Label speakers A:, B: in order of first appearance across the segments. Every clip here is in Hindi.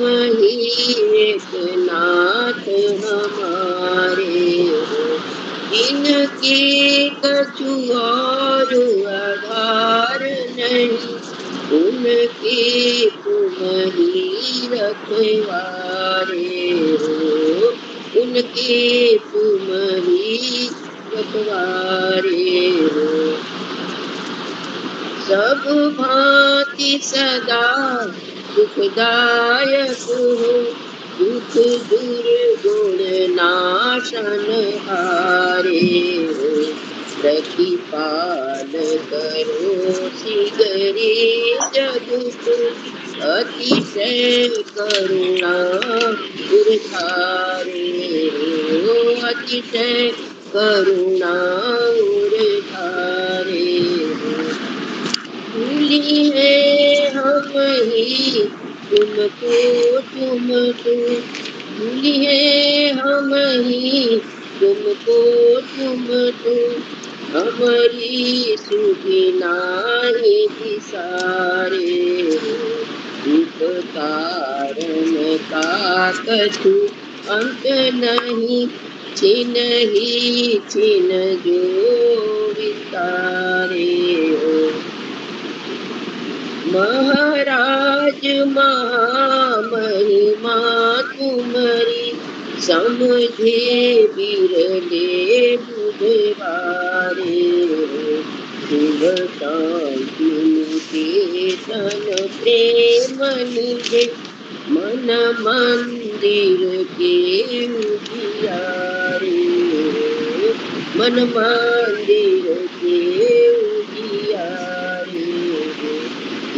A: ही एक नाथ हमारे हो। इनके कछु और आधार नहीं, उनके तुम ही रखवारे हो। उनके तुम ही रखवारे हो। सब भांति सदा सुखदायक हो, दुख दुर्गुण नाशन हारे हो। प्रतिपाल करो सिगरे जगत, अतिशय करुणा उरधारे हो। अतिशय करुणा उरधारे हो। भूली है हम ही तुमको, तुमको भूली है हम ही तुमको, तुमको हमारी सुधि नाहि बिसारे हो। उपकारन का कछु अंत नहीं, छिन ही छिन जो विसारे हो। महाराज महामहिमा तुम्हारी, समझे बिरले बुधवारे हो। शुभ शांति निकेतन प्रेम निधे, मन मंदिर के उजियारे हो। मन मंदिर के उजियारे हो।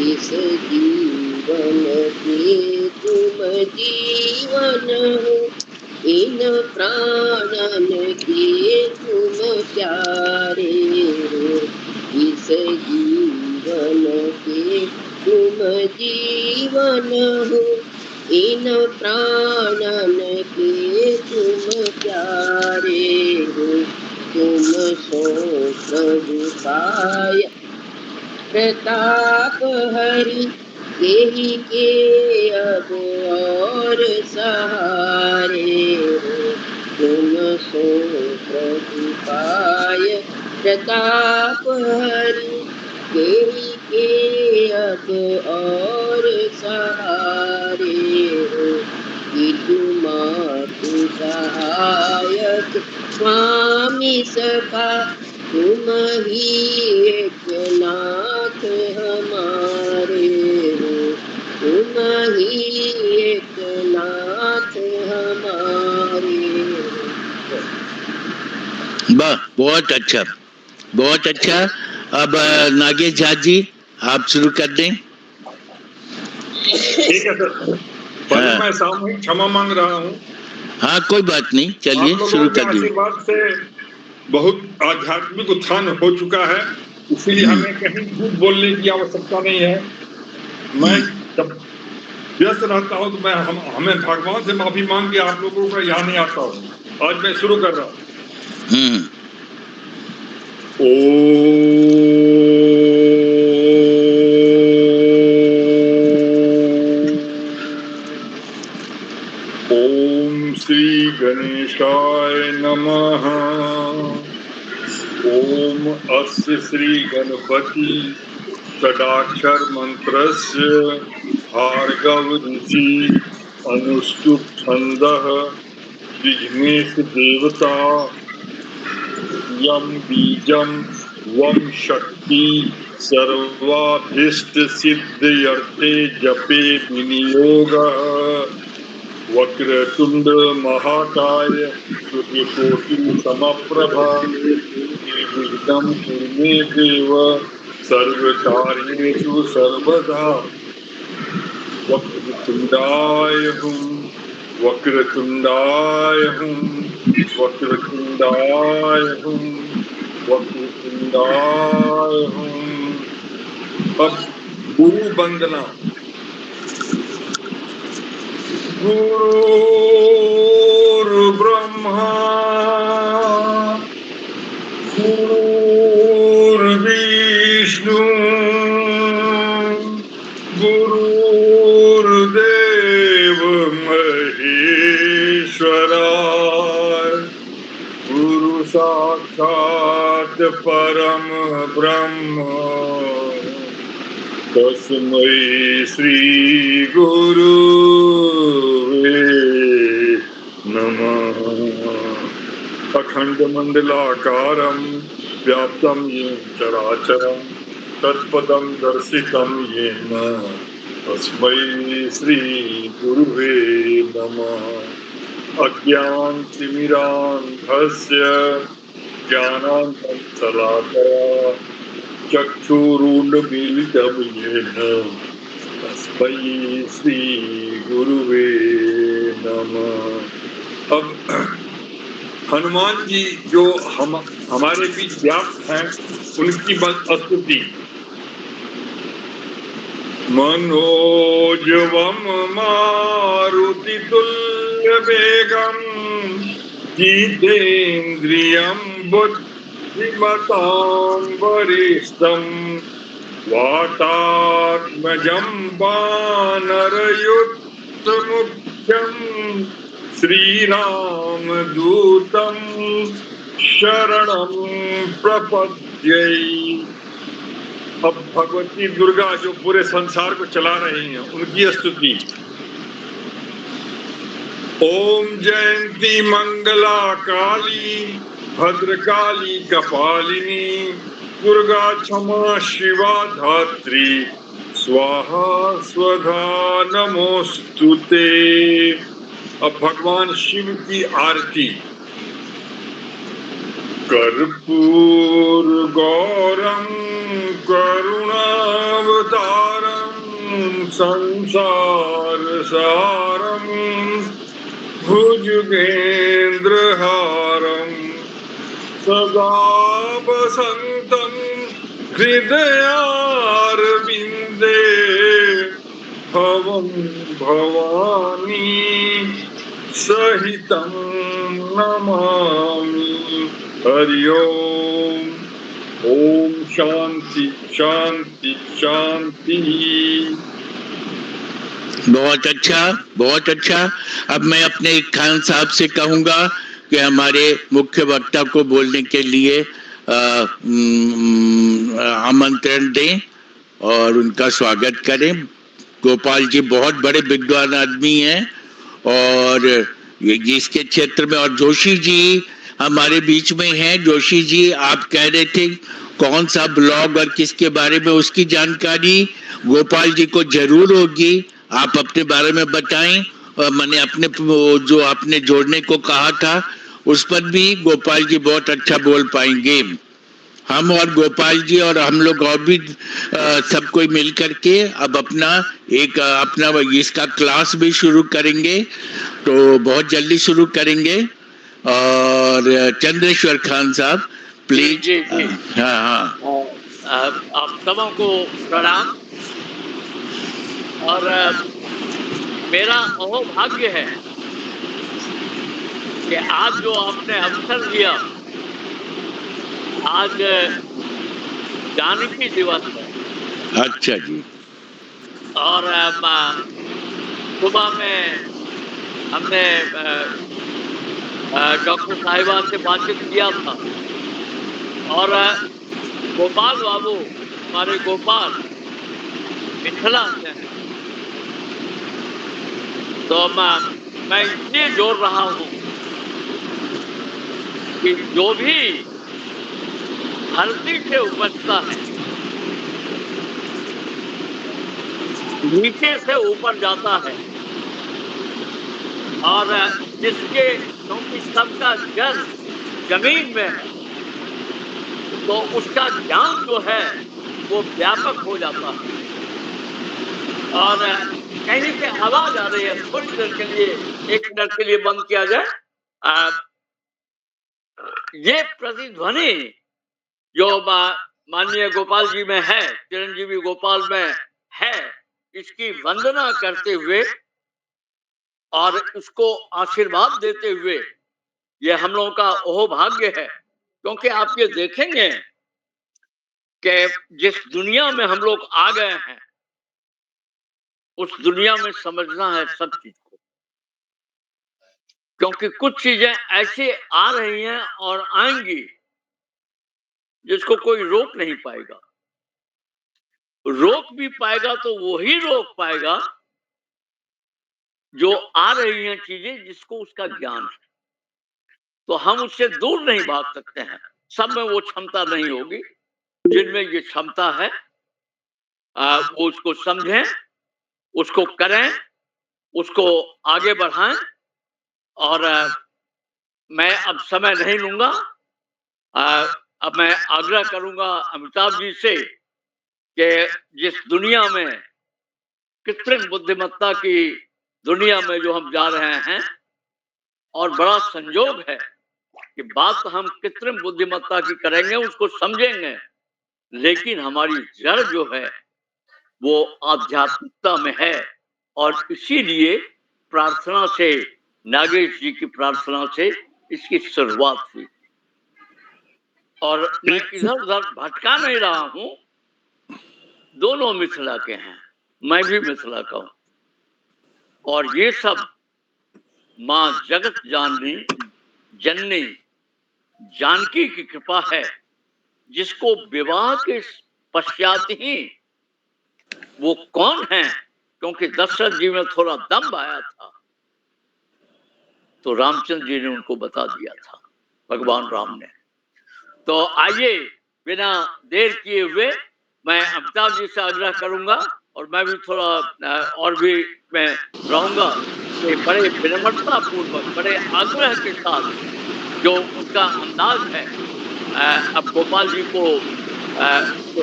A: इस जीवन के तुम जीवन हो, इन प्राणन के तुम प्यारे हो। इस जीवन के तुम जीवन हो, इन प्राणन के तुम प्यारे हो। तुम सो प्रभु पाय प्रताप हरि, यही के अब और सहारे हो। तुम सो प्रभु पाय प्रताप हरि, यही के अब और सहारे हो। पितु मातु सहायक स्वामी सखा, तुम ही एक नाथ हमारे हो। तुम ही एक नाथ हमारे हो।
B: वाह, बहुत अच्छा, बहुत अच्छा। अब नागेश झा जी आप शुरू कर दें।
C: ठीक है सर, पहले मैं सामूहिक क्षमा मांग रहा हूँ।
B: हाँ कोई बात नहीं, चलिए
C: आप
B: शुरू
C: लोगों के
B: कर दीजिए।
C: आशीर्वाद से बहुत आध्यात्मिक उत्थान हो चुका है, इसीलिए हमें कहीं झूठ बोलने की आवश्यकता नहीं है। मैं जब व्यस्त रहता हूँ तो मैं हमें भगवान से माफी मांग के आप लोगों को यहाँ नहीं आता हूँ। आज मैं शुरू कर रहा हूँ। ओम श्री गणेशाय नमः। ओम अस्य श्री गणपति षडाक्षर मंत्रस्य भार्गव ऋषि अनुष्टुप छंदः विघ्नेश देवता यम बीजम वम शक्ति सर्वाभीष्ट सिद्ध्यर्थे जपे विनियोगः। वक्रतुंड महाकाय सूर्यकोटि समप्रभा निर्विघ्नं कुरु मे देव सर्वकार्येषु सर्वदा। वक्रतुंडाय हुं, वक्रतुंडाय हुं, वक्रतुंडाय हुं, वक्रतुंडाय हुं। अब गुरु वंदना। गुरुर्ब्रह्मा गुरुर्विष्णु गुरुर्देव परम ब्रह्म तस्मै श्री गुरुवे नमः। अखण्डमण्डलाकारं व्याप्तं येन चराचरं तत्पदं दर्शितं येन तस्मै श्री गुरुवे नमः। अज्ञानतिमिरान्धस्य ज्ञानाञ्जनशलाकया चक्षुरुन्मीलितं येन तस्मै श्री गुरुवे नमः। अब हनुमान जी जो हमारे बीच व्याप्त हैं उनकी स्तुति। मनोजवम मारुतितुल्य वेगम जितेन्द्रियं बुद्धिमतां वरिष्ठं वातात्मजं वानरयुक्तमुख्यं श्रीरामदूतं शरणं प्रपद्ये। अब भगवती दुर्गा जो पूरे संसार को चला रही हैं उनकी स्तुति। ओम जयंती मंगला काली भद्रकाली कपालिनी दुर्गा क्षमा शिवा धात्री स्वाहा स्वधा नमोस्तुते। अब भगवान शिव की आरती। कर्पूर गौरम करुणावतारम संसार सारम भुजगेन्द्रहारम सदा वसंतं हृदयारविंदे भवं भवानी सहितं नमामि। हरि ओम। ओम शांति शांति शांति।
B: बहुत अच्छा, बहुत अच्छा। अब मैं अपने खान साहब से कहूंगा कि हमारे मुख्य वक्ता को बोलने के लिए आमंत्रण दें और उनका स्वागत करें। गोपाल जी बहुत बड़े विद्वान आदमी हैं और ये इसके क्षेत्र में, और जोशी जी हमारे बीच में हैं। जोशी जी, आप कह रहे थे कौन सा ब्लॉग और किसके बारे में, उसकी जानकारी गोपाल जी को जरूर होगी। आप अपने बारे में बताएं। और मैंने अपने जो आपने जोड़ने को कहा था उस पर भी गोपाल जी बहुत अच्छा बोल पाएंगे। हम और गोपाल जी और हम लोग और भी सब कोई मिल करके अब अपना इसका क्लास भी शुरू करेंगे, तो बहुत जल्दी शुरू करेंगे। और चंद्रेश्वर खान साहब प्लीज।
D: जी जी।
B: हाँ हाँ।
D: आप सबों को प्रणाम। और मेरा अहोभाग्य है कि आज जो आपने अवसर दिया, आज जानकी दिवस है।
B: अच्छा जी।
D: और सुबह में हमने डॉक्टर साहिबा से बातचीत किया था और गोपाल बाबू, हमारे गोपाल मिथिला से हैं, तो मैं इसलिए जोड़ रहा हूँ कि जो भी धरती से उपजता है नीचे से ऊपर जाता है, और जिसके क्योंकि सबका जड़ जमीन में है तो उसका ज्ञान जो है वो व्यापक हो जाता है। और कहीं से आवाज आ रही है, थोड़ी देर के लिए, 1 मिनट के लिए बंद किया जाए। ये प्रतिध्वनि जो माननीय गोपाल जी में है, चिरंजीवी गोपाल में है, इसकी वंदना करते हुए और इसको आशीर्वाद देते हुए ये हम लोगों का अहोभाग्य है। क्योंकि आप ये देखेंगे कि जिस दुनिया में हम लोग आ गए हैं उस दुनिया में समझना है सब चीज को, क्योंकि कुछ चीजें ऐसी आ रही हैं और आएंगी जिसको कोई रोक नहीं पाएगा। रोक भी पाएगा तो वही रोक पाएगा जो आ रही हैं चीजें जिसको उसका ज्ञान है। तो हम उससे दूर नहीं भाग सकते हैं। सब में वो क्षमता नहीं होगी, जिनमें ये क्षमता है वो उसको समझें, उसको करें, उसको आगे बढ़ाएं। और मैं अब समय नहीं लूंगा। अब मैं आग्रह करूंगा अमिताभ जी से कि जिस दुनिया में कृत्रिम बुद्धिमत्ता की दुनिया में जो हम जा रहे हैं, और बड़ा संयोग है कि बात हम कृत्रिम बुद्धिमत्ता की करेंगे, उसको समझेंगे, लेकिन हमारी जड़ जो है वो आध्यात्मिकता में है। और इसीलिए प्रार्थना से, नागेश जी की प्रार्थना से इसकी शुरुआत हुई। और मैं इधर उधर भटका नहीं रहा हूं। दोनों मिथिला के हैं, मैं भी मिथिला का हूं। और ये सब मां जगत जननी जानकी की कृपा है, जिसको विवाह के पश्चात ही वो कौन है, क्योंकि दशरथ जी में थोड़ा दम आया था तो रामचंद्र जी ने उनको बता दिया था, भगवान राम ने। तो आइए बिना देर किए हुए मैं अमिताभ जी से आग्रह करूंगा, और मैं भी थोड़ा और भी मैं रहूंगा कि बड़े विनम्रता पूर्वक, बड़े आग्रह के साथ जो उनका अंदाज है, अब गोपाल जी को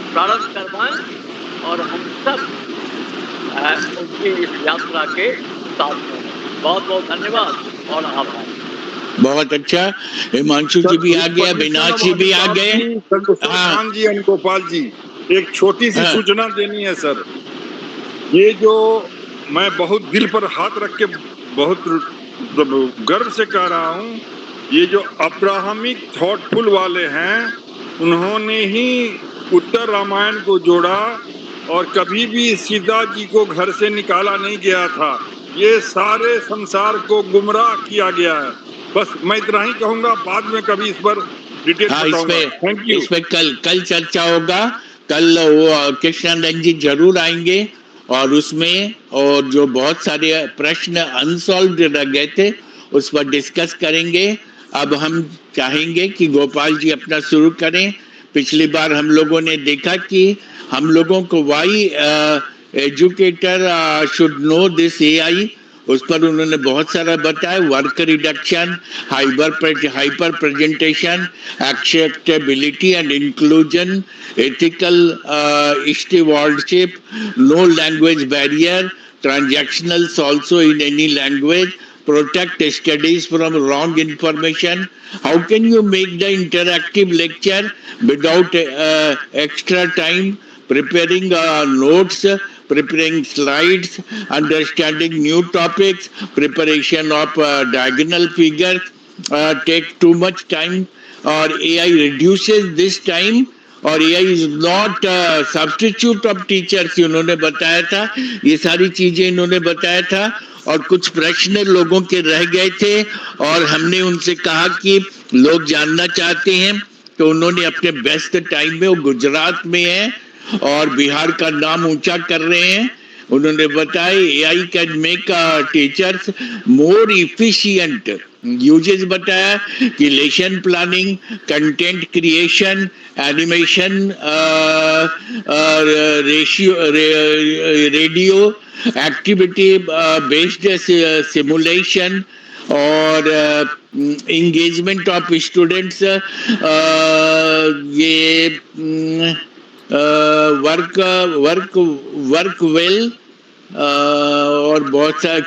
D: प्रारंभ करवाएं और हम सब उनकी इस यात्रा के साथ में। बहुत बहुत धन्यवाद और आभार।
B: बहुत अच्छा, हिमांशु जी भी आ गया, अविनाश जी भी आ गए।
C: खान जी, अनुगोपाल जी, एक छोटी सी सूचना देनी है सर। ये जो मैं बहुत दिल पर हाथ रख के बहुत गर्व से कह रहा हूँ, ये जो अब्राहमिक थॉटफुल वाले हैं, उन्होंने ही उत्तर रामायण को जोड़ा, और कभी भी सीता जी को घर से निकाला नहीं गया था। ये सारे संसार को गुमराह किया गया है। बस मैं इतना ही कहूंगा, बाद में कभी इस पर डिटेल बताऊंगा। Thank you.
B: इस पे कल चर्चा होगा। कल वो कृष्णानंद जी जरूर आएंगे, और उसमें और जो बहुत सारे प्रश्न अनसॉल्व रह गए थे उस पर डिस्कस करेंगे। अब हम चाहेंगे कि गोपाल जी अपना शुरू करें। पिछली बार हम लोगों ने देखा कि हम लोगों को why educator should know this AI, उस पर उन्होंने बहुत सारा बताया। Work reduction, hyper presentation, acceptability and inclusion, ethical stewardship, no language barrier, transactionals also in any language, protect studies from wrong information. How can you make the interactive lecture without extra time preparing notes, preparing slides, understanding new topics, preparation of diagonal figures take too much time, or AI reduces this time, और AI is not substitute of teachers, उन्होंने बताया था। ये सारी चीजें इन्होंने बताया था। और कुछ प्रश्न लोगों के रह गए थे और हमने उनसे कहा कि लोग जानना चाहते हैं, तो उन्होंने अपने बेस्ट टाइम में, वो गुजरात में है और बिहार का नाम ऊंचा कर रहे हैं, उन्होंने बताया AI can make teachers more efficient. Uses बताया कि lesson planning, content creation, animation, radio activity based simulation, और इंगेजमेंट ऑफ स्टूडेंट्स, ये वर्क वेल, और बहुत सारे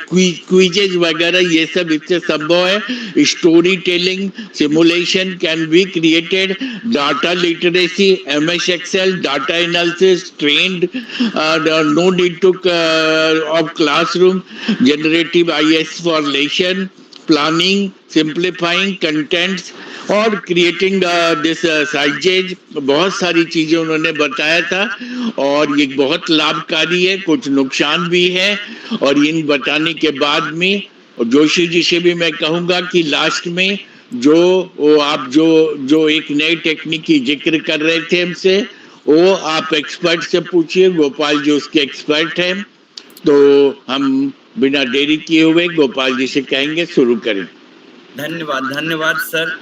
B: क्विजेज वगैरह, ये सब इससे संभव है। Story telling simulation can be created, data literacy, MS Excel, data analysis trend, no need to off classroom, generative IS for lesson planning, simplifying contents और क्रिएटिंग दिस साइजेज, बहुत सारी चीजें उन्होंने बताया था। और ये बहुत लाभकारी है, कुछ नुकसान भी है। और इन बताने के बाद में जोशी जी से भी मैं कहूंगा कि लास्ट में जो वो आप जो एक नई टेक्निक की जिक्र कर रहे थे हमसे, वो आप एक्सपर्ट से पूछिए। गोपाल जी उसके एक्सपर्ट हैं, तो हम बिना देरी किए हुए गोपाल जी से कहेंगे शुरू करें।
E: धन्यवाद, धन्यवाद सर।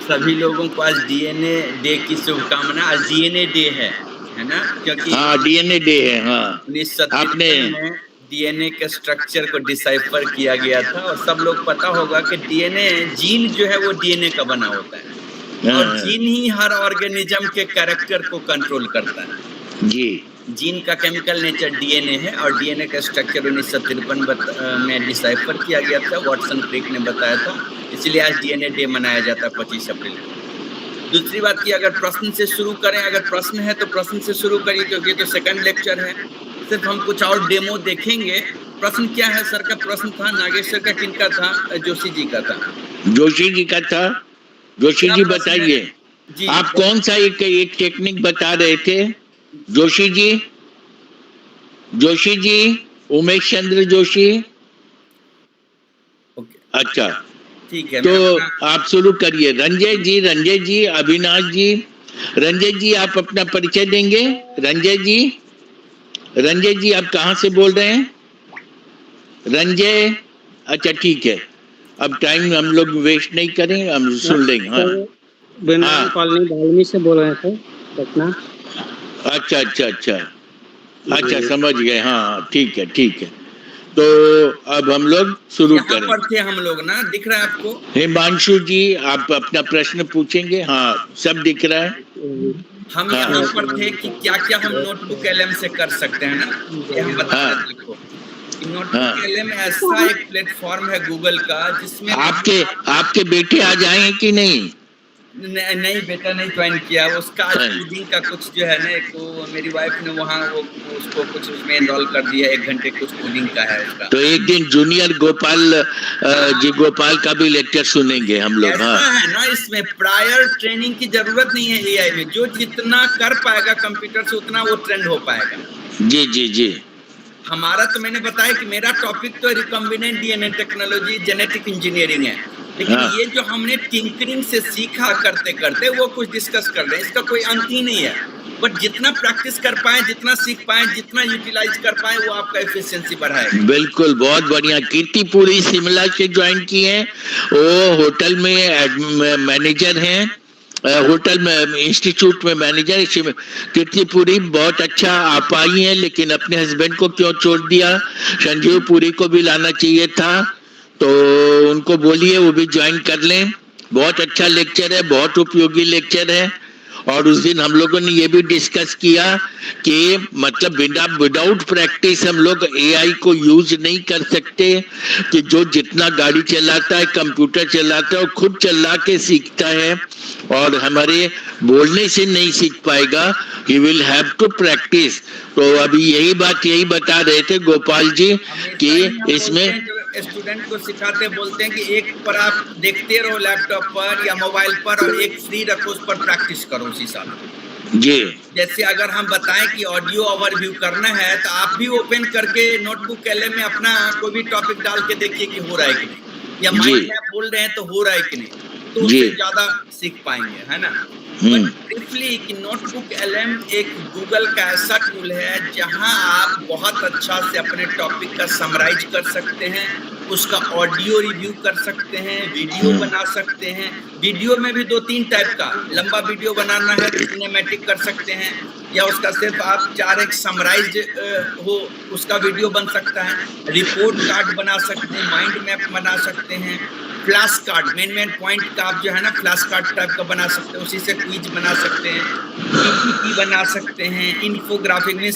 E: सभी लोगों को आज डीएनए डे की शुभकामना। आज डीएनए डे है ना? क्योंकि
B: हाँ, डीएनए डे है। हाँ,
E: 1953 में डीएनए के स्ट्रक्चर को डिसाइफर किया गया था, और सब लोग पता होगा कि डीएनए जीन जो है वो डीएनए का बना होता है, और जीन ही हर ऑर्गेनिज्म के कैरेक्टर को कंट्रोल करता है।
B: जी,
E: जीन का केमिकल नेचर डीएनए है, और डीएनए का स्ट्रक्चर 1953 में डिसाइफर किया गया था, वाटसन क्रिक ने बताया था, इसलिए आज डीएनए डे मनाया जाता है 25 अप्रैल को। दूसरी बात की, अगर प्रश्न से शुरू करें, अगर प्रश्न है तो प्रश्न से शुरू करिए, क्योंकि तो सेकंड लेक्चर है, सिर्फ हम कुछ और डेमो देखेंगे। प्रश्न क्या है सर का? प्रश्न था नागेश्वर का, किनका था? जोशी जी का था।
B: जोशी जी का था। जोशी जी बताइए,
E: जी
B: आप कौन सा एक टेक्निक बता रहे थे? जोशी जी, जोशी जी, उमेश चंद्र जोशी।
E: ओके,
B: अच्छा,
E: ठीक है,
B: तो आप शुरू करिए। रंजय जी, अविनाश जी। रंजय जी, आप अपना परिचय देंगे? रंजय जी आप कहाँ से बोल रहे हैं? रंजय, अच्छा ठीक है, अब टाइम हम लोग वेस्ट नहीं करें, हम सुन लेंगे। हाँ,
F: कॉलोनी डालमी से बोल रहे थे, पटना।
B: अच्छा, समझ गए। हाँ, ठीक है। तो अब हम लोग शुरू करें।
E: पर थे हम लोग ना, दिख रहा है आपको?
B: हिमांशु जी, आप अपना प्रश्न पूछेंगे? हाँ, सब दिख रहा है।
E: हम यहाँ पर थे कि क्या क्या हम नोटबुक एलएम से कर सकते हैं ना, ये हम बता रहे थे आपको। नोटबुक एलएम ऐसा एक प्लेटफॉर्म है गूगल का, जिसमें
B: आपके बेटे आ जाएंगे कि नहीं?
E: नहीं, बेटा नहीं ज्वाइन किया। उसका कोडिंग का कुछ जो है ना, वो मेरी वाइफ ने वहाँ वो उसको कुछ उसमें एनरोल कर दिया, 1 घंटे कुछ कोडिंग का है उसका।
B: तो एक दिन जूनियर गोपाल का भी लेक्चर सुनेंगे हम लोग।
E: ऐसा है ना, इसमें प्रायर ट्रेनिंग की जरूरत नहीं है एआई में। जो जितना कर पाएगा कंप्यूटर से, उतना वो ट्रेंड हो पाएगा।
B: जी।
E: हमारा तो मैंने बताया कि मेरा टॉपिक तो recombinant DNA technology, genetic engineering है, लेकिन ये जो हमने टिंकरिंग से सीखा करते करते वो कुछ डिस्कस कर रहे हैं, इसका कोई अंत ही नहीं है। बट जितना प्रैक्टिस कर पाए, जितना सीख पाए, जितना यूटिलाइज कर पाए, वो आपका एफिशिएंसी बढ़ाएगा।
B: बिल्कुल, बहुत बढ़िया। कीर्तिपुरी शिमला से ज्वाइन की है, वो होटल में मैनेजर हैं, होटल में इंस्टीट्यूट में मैनेजर। कीर्तिपुरी बहुत अच्छा आप आई हैं, लेकिन अपने हस्बैंड को क्यों छोड़ दिया? संजीव पुरी को भी लाना चाहिए था, तो उनको बोलिए वो भी ज्वाइन कर लें। बहुत अच्छा लेक्चर है, बहुत उपयोगी लेक्चर है। और उस दिन हम लोगों ने ये भी डिस्कस किया कि मतलब विदाउट प्रैक्टिस हम लोग एआई को यूज नहीं कर सकते, कि जो जितना गाड़ी चलाता है, कंप्यूटर चलाता है, वो खुद चला के सीखता है, और हमारे बोलने से नहीं सीख पाएगा। He will have to practise. तो अभी यही बता रहे थे गोपाल जी कि इसमें
E: स्टूडेंट को सिखाते बोलते हैं कि एक पर आप देखते रहो लैपटॉप पर या मोबाइल पर, और एक फ्री रखो, उस पर प्रैक्टिस करो उसी साथ।
B: जी,
E: जैसे अगर हम बताएं कि ऑडियो ओवरव्यू करना है, तो आप भी ओपन करके नोटबुक एलएम में अपना कोई भी टॉपिक डाल के देखिए कि हो रहा है कि नहीं, या माइंड मैप बोल रहे हैं तो हो रहा है कि नहीं, तो उससे ज्यादा सीख पाएंगे, है ना। ब्रीफली कि नोटबुक एलएम एक गूगल का ऐसा टूल है जहां आप बहुत अच्छा से अपने टॉपिक का समराइज कर सकते हैं, उसका ऑडियो रिव्यू कर सकते हैं, वीडियो बना सकते हैं। वीडियो में भी 2-3 टाइप का, लंबा वीडियो बनाना है तो सिनेमैटिक कर सकते हैं, या उसका सिर्फ आप 4x समराइज हो उसका वीडियो बन सकता है। रिपोर्ट कार्ड बना सकते हैं, माइंड मैप बना सकते हैं, फ्लैश कार्ड मेन पॉइंट का आप जो है ना फ्लैश कार्ड टाइप का बना सकते हैं, उसी से क्विज बना सकते हैं, पीपीटी बना सकते हैं, इन्फोग्राफिक में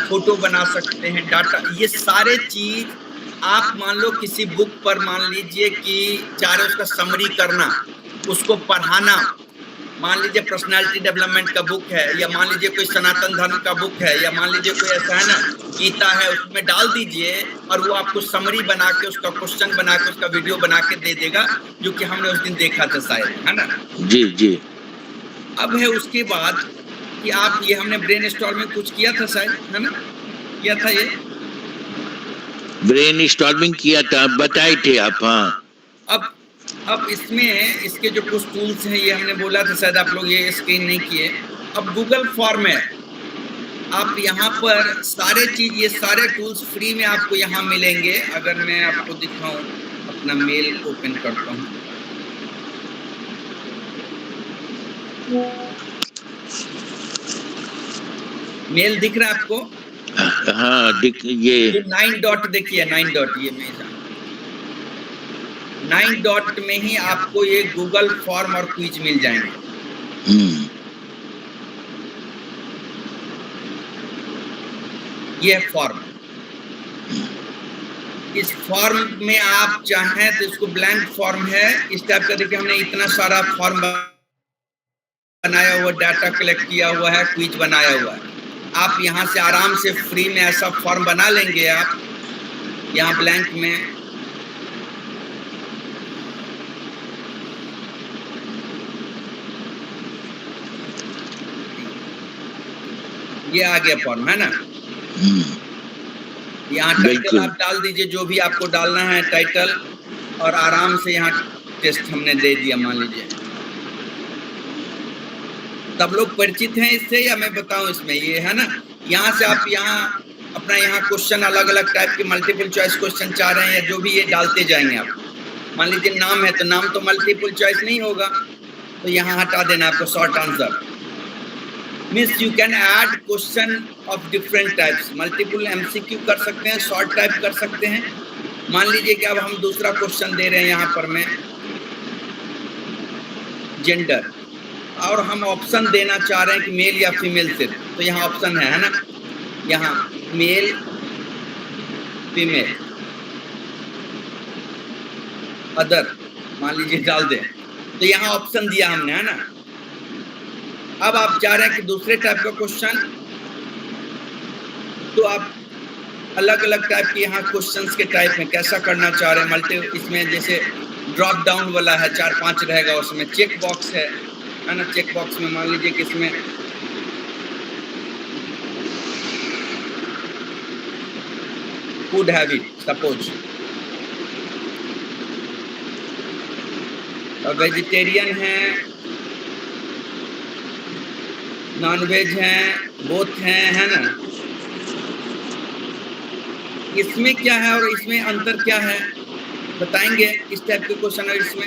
E: फोटो बना सकते हैं, डाटा। ये सारे चीज आप मान लो किसी बुक पर, मान लीजिए कि चाह रहे उसका समरी करना, उसको पढ़ाना, मान लीजिए पर्सनालिटी डेवलपमेंट का बुक है, या मान लीजिए कोई सनातन धर्म का बुक है, या मान लीजिए कोई ऐसा है ना गीता है, उसमें डाल दीजिए और वो आपको समरी बना के, उसका क्वेश्चन बना के, उसका वीडियो बना के दे देगा, जो कि हमने उस दिन देखा था शायद, है ना।
B: जी।
E: अब है उसके बाद कि आप ये हमने ब्रेन स्टॉर्मिंग कुछ किया था शायद, है ना, किया था, ये ब्रेन
B: स्टॉर्मिंग किया था, बताए थे आप। हाँ,
E: अब अब इसमें इसके जो कुछ टूल्स हैं, ये हमने बोला था, शायद आप लोग ये स्क्रीन नहीं किए। अब गूगल फॉर्म है, आप यहाँ पर सारे चीज, ये सारे टूल्स फ्री में आपको यहाँ मिलेंगे। अगर मैं आपको दिखाऊं, अपना मेल ओपन करता हूँ। मेल दिख रहा है आपको?
B: हाँ दिख, ये
E: 9 डॉट देखिए, 9 डॉट, ये मैं 9 डॉट में ही आपको ये गूगल फॉर्म और क्विज मिल जाएंगे। ये फॉर्म, इस फॉर्म में आप चाहें तो इसको ब्लैंक फॉर्म है, इस टाइप का। देखिए हमने इतना सारा फॉर्म बनाया हुआ, डाटा कलेक्ट किया हुआ है, क्विज बनाया हुआ है। आप यहाँ से आराम से फ्री में ऐसा फॉर्म बना लेंगे आप, यहाँ ब्लैंक में। ये आ गया फॉर्म, है ना? यहाँ टाइटल आप डाल दीजिए, जो भी आपको डालना है टाइटल, और आराम से यहाँ टेस्ट हमने दे दिया, मान लीजिए। सब लोग परिचित हैं इससे या मैं बताऊं इसमें? ये है ना, यहाँ से आप यहाँ अपना यहाँ क्वेश्चन अलग अलग टाइप के मल्टीपल चॉइस क्वेश्चन चाह रहे हैं या जो भी, ये डालते जाएंगे आप। मान लीजिए नाम है, तो नाम तो मल्टीपल चॉइस नहीं होगा, तो यहाँ हटा देना आपको short answer. Means you can add question of different types. Multiple MCQ कर सकते हैं, शॉर्ट टाइप कर सकते हैं। मान लीजिए कि अब हम दूसरा क्वेश्चन दे रहे हैं यहाँ पर मैं, जेंडर, और हम ऑप्शन देना चाह रहे हैं कि मेल या फीमेल सिर्फ, तो यहाँ ऑप्शन है ना, यहाँ मेल फीमेल अदर मान लीजिए डाल दें, तो यहाँ ऑप्शन दिया हमने, है ना। अब आप चाह रहे हैं कि दूसरे टाइप का क्वेश्चन, तो आप अलग अलग टाइप के यहाँ क्वेश्चंस के टाइप में कैसा करना चाह रहे हैं। मल्टी इसमें जैसे ड्रॉप डाउन वाला है, 4-5 रहेगा, उसमें चेक बॉक्स है ना। चेक बॉक्स में मान लीजिए कि इसमें फूड हैबिट सपोज, और वेजिटेरियन है, नॉन वेज हैं, बोथ हैं, है ना। इसमें क्या है और इसमें अंतर क्या है बताएंगे, इस टाइप के क्वेश्चन है इसमें।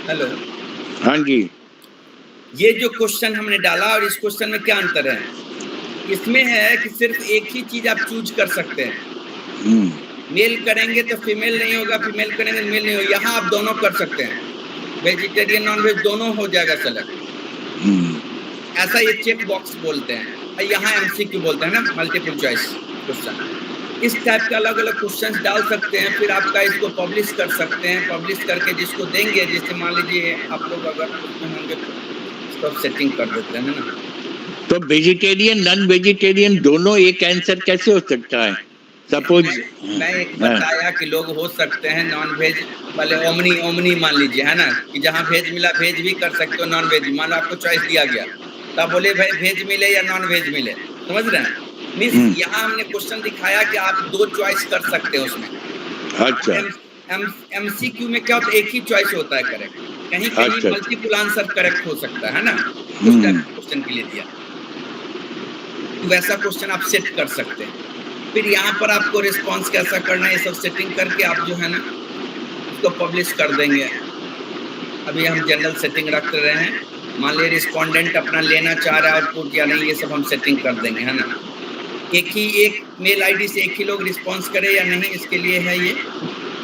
E: हेलो,
B: हाँ जी,
E: ये जो क्वेश्चन हमने डाला और इस क्वेश्चन में क्या अंतर है? इसमें है कि सिर्फ एक ही चीज आप चूज कर सकते हैं। मेल करेंगे तो फीमेल नहीं होगा, फीमेल करेंगे तो मेल नहीं होगा। यहाँ आप दोनों कर सकते हैं, वेजिटेरियन नॉन वेज दोनों हो जाएगा सेलेक्ट। ऐसा ये चेक बॉक्स बोलते हैं, यहाँ एमसीक्यू बोलते हैं ना, मल्टीपल चॉइस क्वेश्चन। इस टाइप के अलग अलग क्वेश्चंस डाल सकते हैं, फिर आपका इसको पब्लिश कर सकते हैं। पब्लिश करके जिसको देंगे, जैसे मान लीजिए आप लोग अगर उसमें होंगे तो सेटिंग कर देते हैं ना।
B: तो वेजिटेरियन नॉन वेजिटेरियन दोनों एक आंसर कैसे हो सकता है? सपोज
E: मैं एक बताया कि लोग हो सकते हैं नॉन वेज वाले, ओमनी मान लीजिए, है ना, कि जहाँ वेज मिला वेज भी कर सकते हो, नॉन वेज मान आपको चॉइस दिया गया, तो आप बोले भाई वेज मिले या नॉन वेज मिले, समझ रहे हैं? मीन्स यहाँ हमने क्वेश्चन दिखाया कि आप 2 चॉइस कर सकते हो उसमें।
B: अच्छा,
E: एमसीक्यू में क्या होता है, एक ही चॉइस होता है करेक्ट, कहीं कहीं मल्टीपल आंसर करेक्ट हो सकता है ना, उस टाइप क्वेश्चन के लिए दिया। तो वैसा क्वेश्चन आप सेट कर सकते हैं। फिर यहाँ पर आपको रिस्पॉन्स कैसा करना है, ये सब सेटिंग करके आप जो है ना उसको पब्लिश कर देंगे। अभी हम जनरल सेटिंग रख रहे हैं, मान लीजिए रिस्पोंडेंट अपना लेना चाह रहा है आउटपुट या नहीं, ये सब हम सेटिंग कर देंगे, है ना। एक मेल आईडी से एक ही लोग रिस्पॉन्स करे या नहीं, इसके लिए है ये।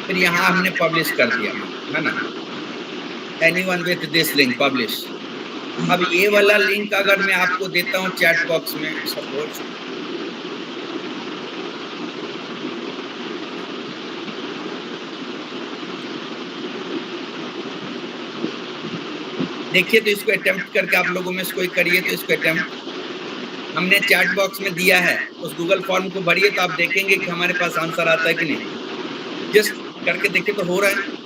E: फिर यहाँ हमने पब्लिश कर दिया, है ना, anyone with this link publish. अब ये वाला लिंक अगर मैं आपको देता हूँ चैट बॉक्स में, सपोज देखिए, तो इसको अटेम्प्ट करके आप लोगों में से कोई करिए, तो इसको अटेम्प्ट हमने चैट बॉक्स में दिया है, उस गूगल फॉर्म को भरिए, तो आप देखेंगे कि हमारे पास आंसर आता है कि नहीं। जस्ट करके देखिए तो हो रहा है।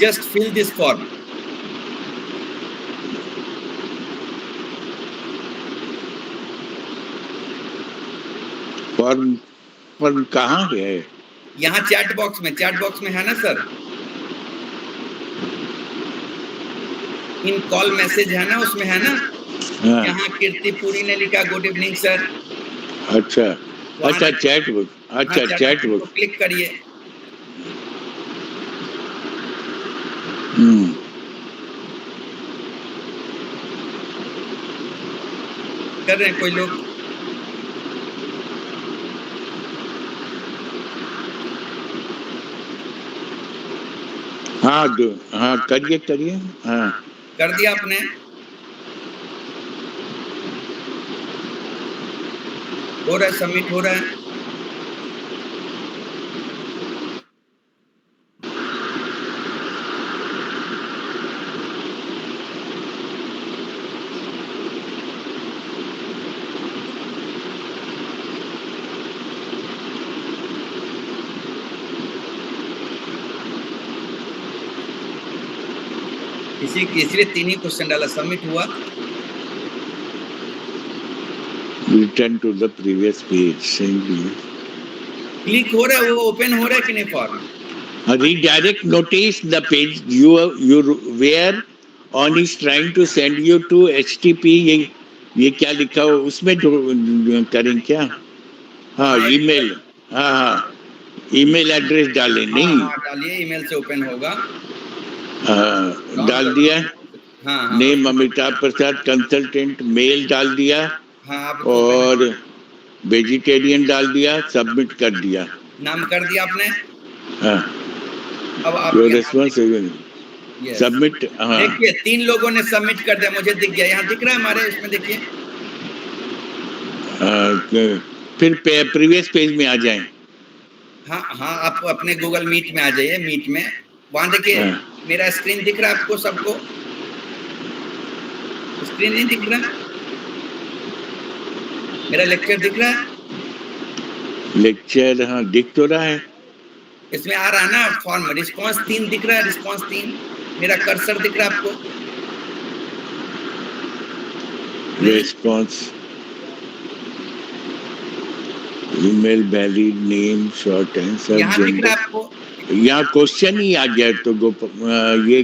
E: Just fill this form.
B: Form form कहाँ है?
E: यहाँ चैट बॉक्स में है ना सर, इन कॉल मैसेज है ना, उसमें है ना,
B: हाँ।
E: यहाँ कीर्तिपुरी ने लिखा गुड इवनिंग सर।
B: अच्छा अच्छा, चैट बुक, अच्छा चैट बुक,
E: क्लिक करिए। कर रहे हैं कोई लोग?
B: हाँ हाँ करिए। हाँ
E: कर दिया आपने? हो रहा है, सबमिट हो रहा है। इसलिए 3 ही क्वेश्चन डाला, सबमिट हुआ।
B: Return to the previous page, same page.
E: Click हो रहा है, वो ओपन हो रहा है कि नहीं form?
B: Redirect notice the page you were on is trying to send you to HTTP, ये क्या लिखा हो उसमें करें क्या? हाँ ईमेल, हाँ ईमेल एड्रेस डालें। नहीं
E: डालिए, ईमेल से ओपन होगा।
B: डाल दिया। नेम अमिताभ प्रसाद कंसल्टेंट, मेल डाल दिया। और वेजिटेरियन डाल दिया, सबमिट कर दिया।
E: नाम कर दिया आपने?
B: हाँ
E: अब आप
B: सबमिट। हाँ
E: देखिए 3 लोगों ने सबमिट कर दिया, मुझे दिख गया, यहाँ दिख रहा है हमारे इसमें, देखिए।
B: फिर प्रीवियस पेज में आ जाएं।
E: हाँ आप अपने गूगल मीट में आ जाइए, मीट में वहां देखिए। मेरा स्क्रीन दिख रहा है आपको सबको? स्क्रीन नहीं दिख रहा? मेरा लेक्चर दिख रहा है?
B: लेक्चर हाँ दिख तो रहा है।
E: इसमें आ रहा है ना फॉर्म, रिस्पॉन्स 3 दिख रहा है, रिस्पॉन्स 3। मेरा कर्सर दिख रहा है आपको?
B: Response, email, valid name, short answer,
E: यहाँ दिख रहा है आपको?
B: यहाँ क्वेश्चन ही आ गया तो ये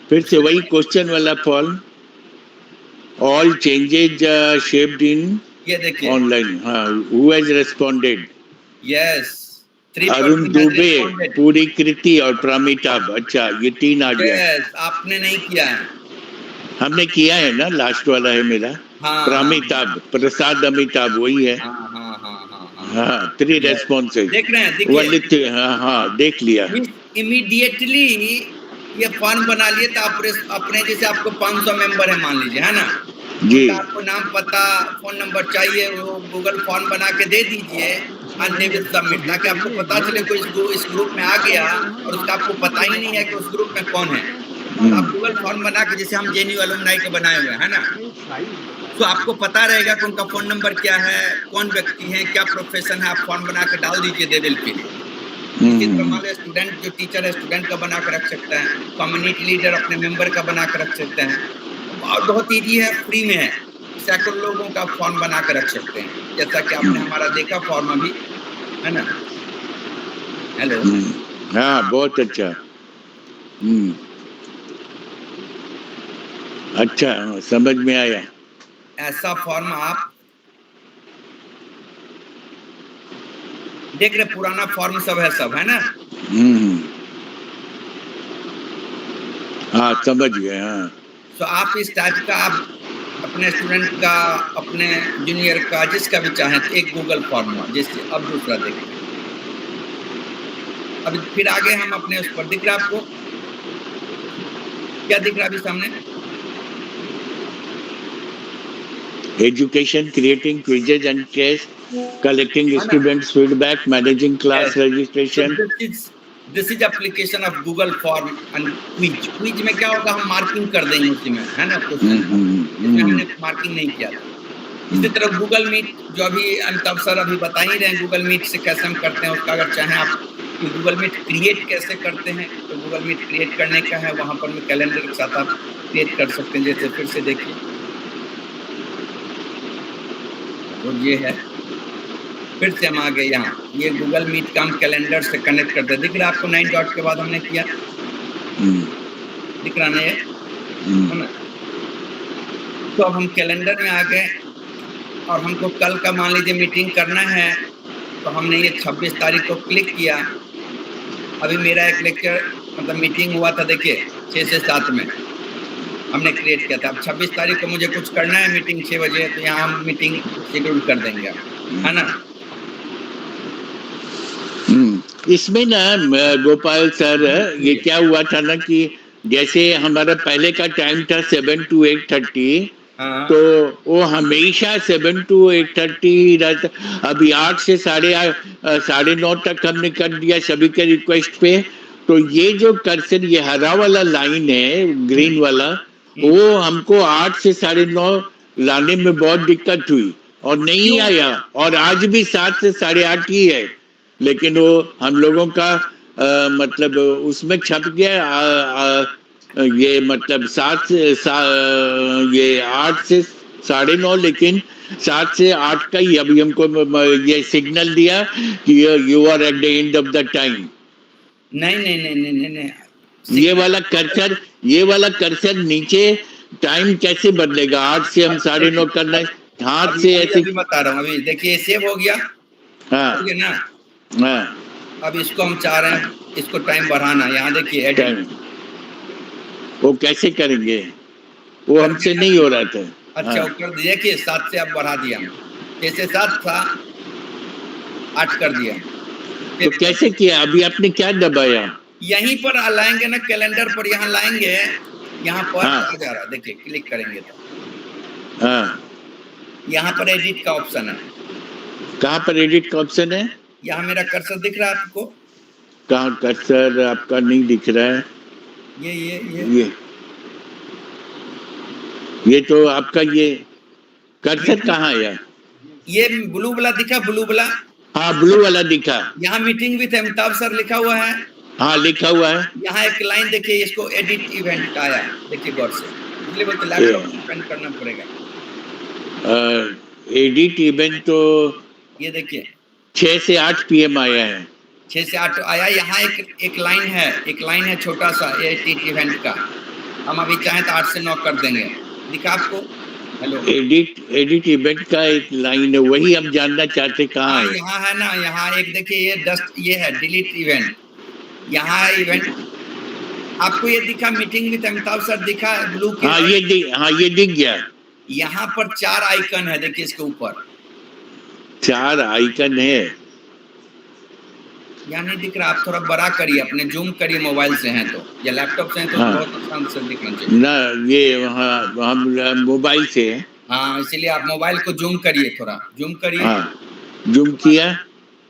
B: फिर से वही क्वेश्चन वाला form. All changes shaped in
E: ये देखिए
B: ऑनलाइन। हाँ who has responded?
E: Yes,
B: Arun Dubey, पूरी कृति और प्रामिताभ। अच्छा ये 3 आ गया।
E: यस, आपने नहीं किया है।
B: हमने किया है ना, लास्ट वाला है मेरा।
E: हाँ,
B: प्रामिताभ, प्रसाद अमिताभ वही है। हाँ 3 रेस्पॉन्सेज
E: देख रहे हैं, देखिए।
B: हाँ देख लिया।
E: इमीडिएटली ये फॉर्म बना लिए तो आप अपने जैसे आपको 500 मेंबर है मान लीजिए, है ना जी। तो आपको नाम, पता, फोन नंबर चाहिए, वो गूगल फॉर्म बना के दे दीजिए, सबमिट, ताकि आपको पता चले कोई इस ग्रुप में आ गया और उसका आपको पता ही नहीं है कि उस ग्रुप में कौन है। तो आप गूगल फॉर्म बना के, जैसे हम जेएनयू अलुमनाई के बनाए हुए हैं ना, तो आपको पता रहेगा कि उनका फोन नंबर क्या है, कौन व्यक्ति है, क्या प्रोफेशन है। आप फॉर्म बना के डाल दीजिए देवल के लिए। स्टूडेंट जो टीचर है, स्टूडेंट का बना कर रख सकता है, कम्युनिटी लीडर अपने मेंबर का बना कर रख सकते हैं। और बहुत ईजी है, फ्री में है, सैकड़ों लोगों का फॉर्म बना कर रख सकते हैं, जैसा कि आपने हमारा देखा फॉर्म अभी, है ना। हेलो,
B: हाँ बहुत अच्छा। अच्छा समझ में आया।
E: ऐसा फॉर्म आप देख रहे, पुराना फॉर्म सब है ना।
B: हाँ समझ गए। हाँ
E: तो आप इस टाइप का आप अपने स्टूडेंट का, अपने जूनियर का, जिसका भी चाहें, तो एक गूगल फॉर्म हुआ। जैसे अब दूसरा देखिए, अब फिर आगे हम अपने उस पर, दिख रहा है आपको? क्या दिख रहा है अभी सामने?
B: Education, creating quizzes and tests, collecting students' feedback, managing class registration.
E: This is application of Google Form and Quiz. Quiz में क्या होगा, हम मार्किंग कर देंगे उसी में, है ना। इसमें हमने मार्किंग नहीं किया था। इसी तरह गूगल मीट, जो अभी अमिताभ सर अभी बता ही रहे हैं, गूगल मीट से कैसे हम करते हैं, उसका अगर चाहें आप कि गूगल मीट क्रिएट कैसे करते हैं, तो गूगल मीट क्रिएट करने का है, वहाँ पर में कैलेंडर के साथ आप क्रिएट कर सकते हैं। जैसे फिर से देखिए, और ये है फिर से हम आ गए यहाँ, ये गूगल मीट का हम कैलेंडर से कनेक्ट करते हैं। दिख रहा है आपको 9 डॉट के बाद हमने किया, दिख रहा ना ये, है ना? तो अब हम कैलेंडर में आ गए और हमको कल का मान लीजिए मीटिंग करना है, तो हमने ये 26 तारीख को क्लिक किया। अभी मेरा एक लेक्चर मतलब मीटिंग हुआ था, देखिए 6 से 7 में हमने क्रिएट किया था। अब 26 तारीख को मुझे कुछ करना है मीटिंग 6 बजे, तो यहाँ हम मीटिंग शेड्यूल कर देंगे, है ना?
B: इसमें ना गोपाल सर, ये क्या हुआ था ना कि जैसे हमारा पहले का टाइम था 7 to 8:30, तो वो हमेशा 7 to 8:30 रहता। अभी 8 से 9:30 तक हमने कर दिया सभी के रिक्वेस्ट पे। तो ये जो कर्सर, ये हरा वाला लाइन है, ग्रीन वाला, वो हमको 8 से 9:30 लाने में बहुत दिक्कत हुई और नहीं आया। और आज भी 7 से 8:30 ही है, लेकिन वो हम लोगों का मतलब उसमें छप गया ये मतलब 8 से 9:30, लेकिन 7 से 8 का ही अभी हमको ये सिग्नल दिया कि you are at the end of the time.
E: नहीं,
B: ये वाला कर्सर नीचे टाइम कैसे बदलेगा? 8 से हम 9:30 करना है, हाथ से ऐसे
E: बता रहा हूँ। अभी देखिए सेव हो गया,
B: हाँ
E: हो गया ना?
B: हाँ,
E: अब इसको हम चाह रहे हैं इसको टाइम बढ़ाना। यहाँ देखिए
B: टाइम, वो कैसे करेंगे? वो हमसे नहीं हो रहा था।
E: अच्छा, कर दिया कि 7 से अब बढ़ा दिया, जैसे 7 था 8 कर दिया।
B: तो कैसे किया? अभी आपने क्या दबाया?
E: यहीं पर लाएंगे ना, कैलेंडर पर यहाँ लाएंगे, यहाँ पर आ जा रहा, देखिए क्लिक करेंगे तो यहाँ पर एडिट का ऑप्शन है।
B: कहाँ पर एडिट का ऑप्शन है?
E: यहाँ मेरा कर्सर दिख रहा है आपको?
B: कहाँ कर्सर आपका नहीं दिख रहा है? ये तो आपका ये कर्सर कहाँ है? ये
E: ब्लू वाला दिखा, ब्लू वाला,
B: हाँ ब्लू वाला दिखा।
E: यहाँ मीटिंग विद अमिताभ सर लिखा हुआ है।
B: हाँ लिखा हुआ है।
E: यहाँ एक लाइन देखिए, इसको एडिट इवेंट का आया, देखिए गौर से, इसलिए बोलते लैपटॉप ओपन करना पड़ेगा।
B: एडिट इवेंट तो
E: ये देखिए
B: 6 से 8 PM आया है।
E: 6 से 8 आया। यहाँ एक लाइन है छोटा सा एडिट इवेंट का। हम अभी चाहें तो 8 से 9 कर देंगे। दिखा आपको? हेलो,
B: एडिट इवेंट का एक लाइन है, वही हम जानना चाहते कहाँ है?
E: यहाँ है ना, यहाँ एक देखिए ये है डिलीट इवेंट। यहाँ इवेंट आपको ये दिखा, मीटिंग विद अमिताभ सर दिखा है ब्लू के?
B: ये दिख गया।
E: यहाँ पर 4 आइकन है, देखिए इसके ऊपर
B: 4 आइकन है।
E: यहाँ नहीं दिख रहा? आप थोड़ा बड़ा करिए, अपने जूम करिए, मोबाइल से हैं तो या लैपटॉप से हैं तो बहुत आसान से दिखना चाहिए
B: ना। ये हम मोबाइल से है।
E: हाँ, इसीलिए आप मोबाइल को जूम करिए, थोड़ा जूम करिए।
B: जूम किया।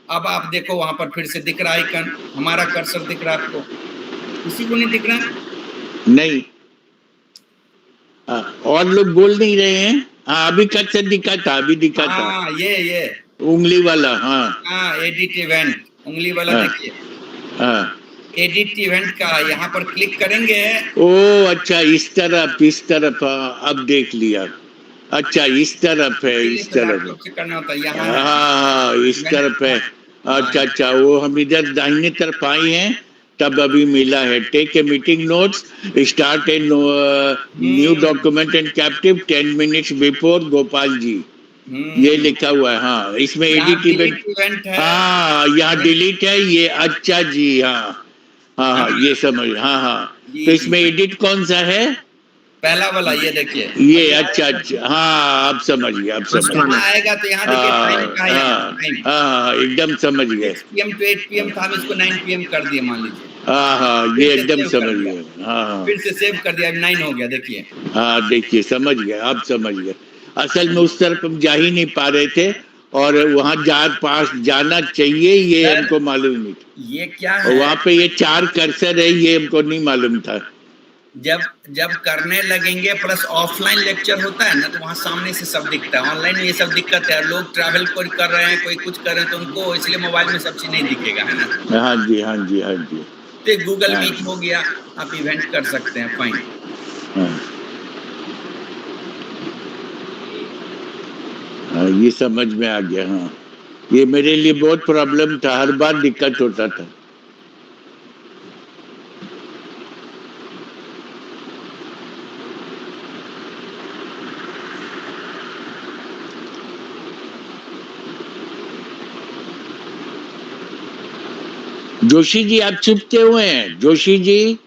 E: अब आप देखो वहां पर फिर से दिख रहा आइकन, हमारा कर्सर दिख रहा है आपको? किसी को नहीं दिख रहा?
B: नहीं, और लोग बोल नहीं रहे हैं। अभी कर्सर दिखा था,
E: ये
B: उंगली वाला। हाँ
E: एडिट इवेंट उंगली वाला देखिए। एडिट इवेंट का यहाँ पर क्लिक करेंगे।
B: ओ अच्छा, इस तरफ अब देख लिया। अच्छा इस तरफ है, इस तरफ
E: करना होता है।
B: हाँ इस तरफ है। अच्छा, वो हम इधर दाहिने तरफ आए हैं तब अभी मिला है। Take a meeting notes, start a new document and captive 10 minutes before Gopal ji, ये लिखा हुआ है। हाँ इसमें एडिट इवेंट, हाँ यहाँ डिलीट है ये। अच्छा जी, हाँ ये समझ। हाँ तो इसमें एडिट कौन सा है?
E: पहला वाला, ये देखिए
B: ये। अच्छा, हाँ आप समझ गए,
E: आएगा तो यहाँ देखिए।
B: हाँ एकदम समझ गए।
E: 6 PM to 8 PM था, हम इसको 9 PM कर दिए मान लीजिए।
B: हाँ ये एकदम समझ गए। हाँ
E: फिर से सेव कर दिया, 9 हो गया देखिए।
B: हाँ देखिए, समझ गए, आप समझ गए। असल में उस तरफ हम जा ही नहीं पा रहे थे और वहाँ पास जाना चाहिए, ये हमको मालूम नहीं था।
E: ये क्या है?
B: वहाँ पे ये 4 कर्सर है, ये हमको नहीं मालूम था।
E: जब करने लगेंगे, प्लस ऑफलाइन लेक्चर होता है ना, तो वहाँ सामने से सब दिखता है। ऑनलाइन में ये सब दिक्कत है, लोग ट्रैवल कोई कर रहे हैं, कोई कुछ कर रहे हैं, तो उनको इसलिए मोबाइल में सब चीज नहीं दिखेगा, है ना?
B: हाँ जी।
E: तो गूगल मीट हो गया, आप इवेंट कर सकते हैं। फाइन,
B: ये समझ में आ गया। हाँ ये मेरे लिए बहुत प्रॉब्लम था, हर बार दिक्कत होता था। जोशी जी आप चुपके हुए हैं? जोशी जी,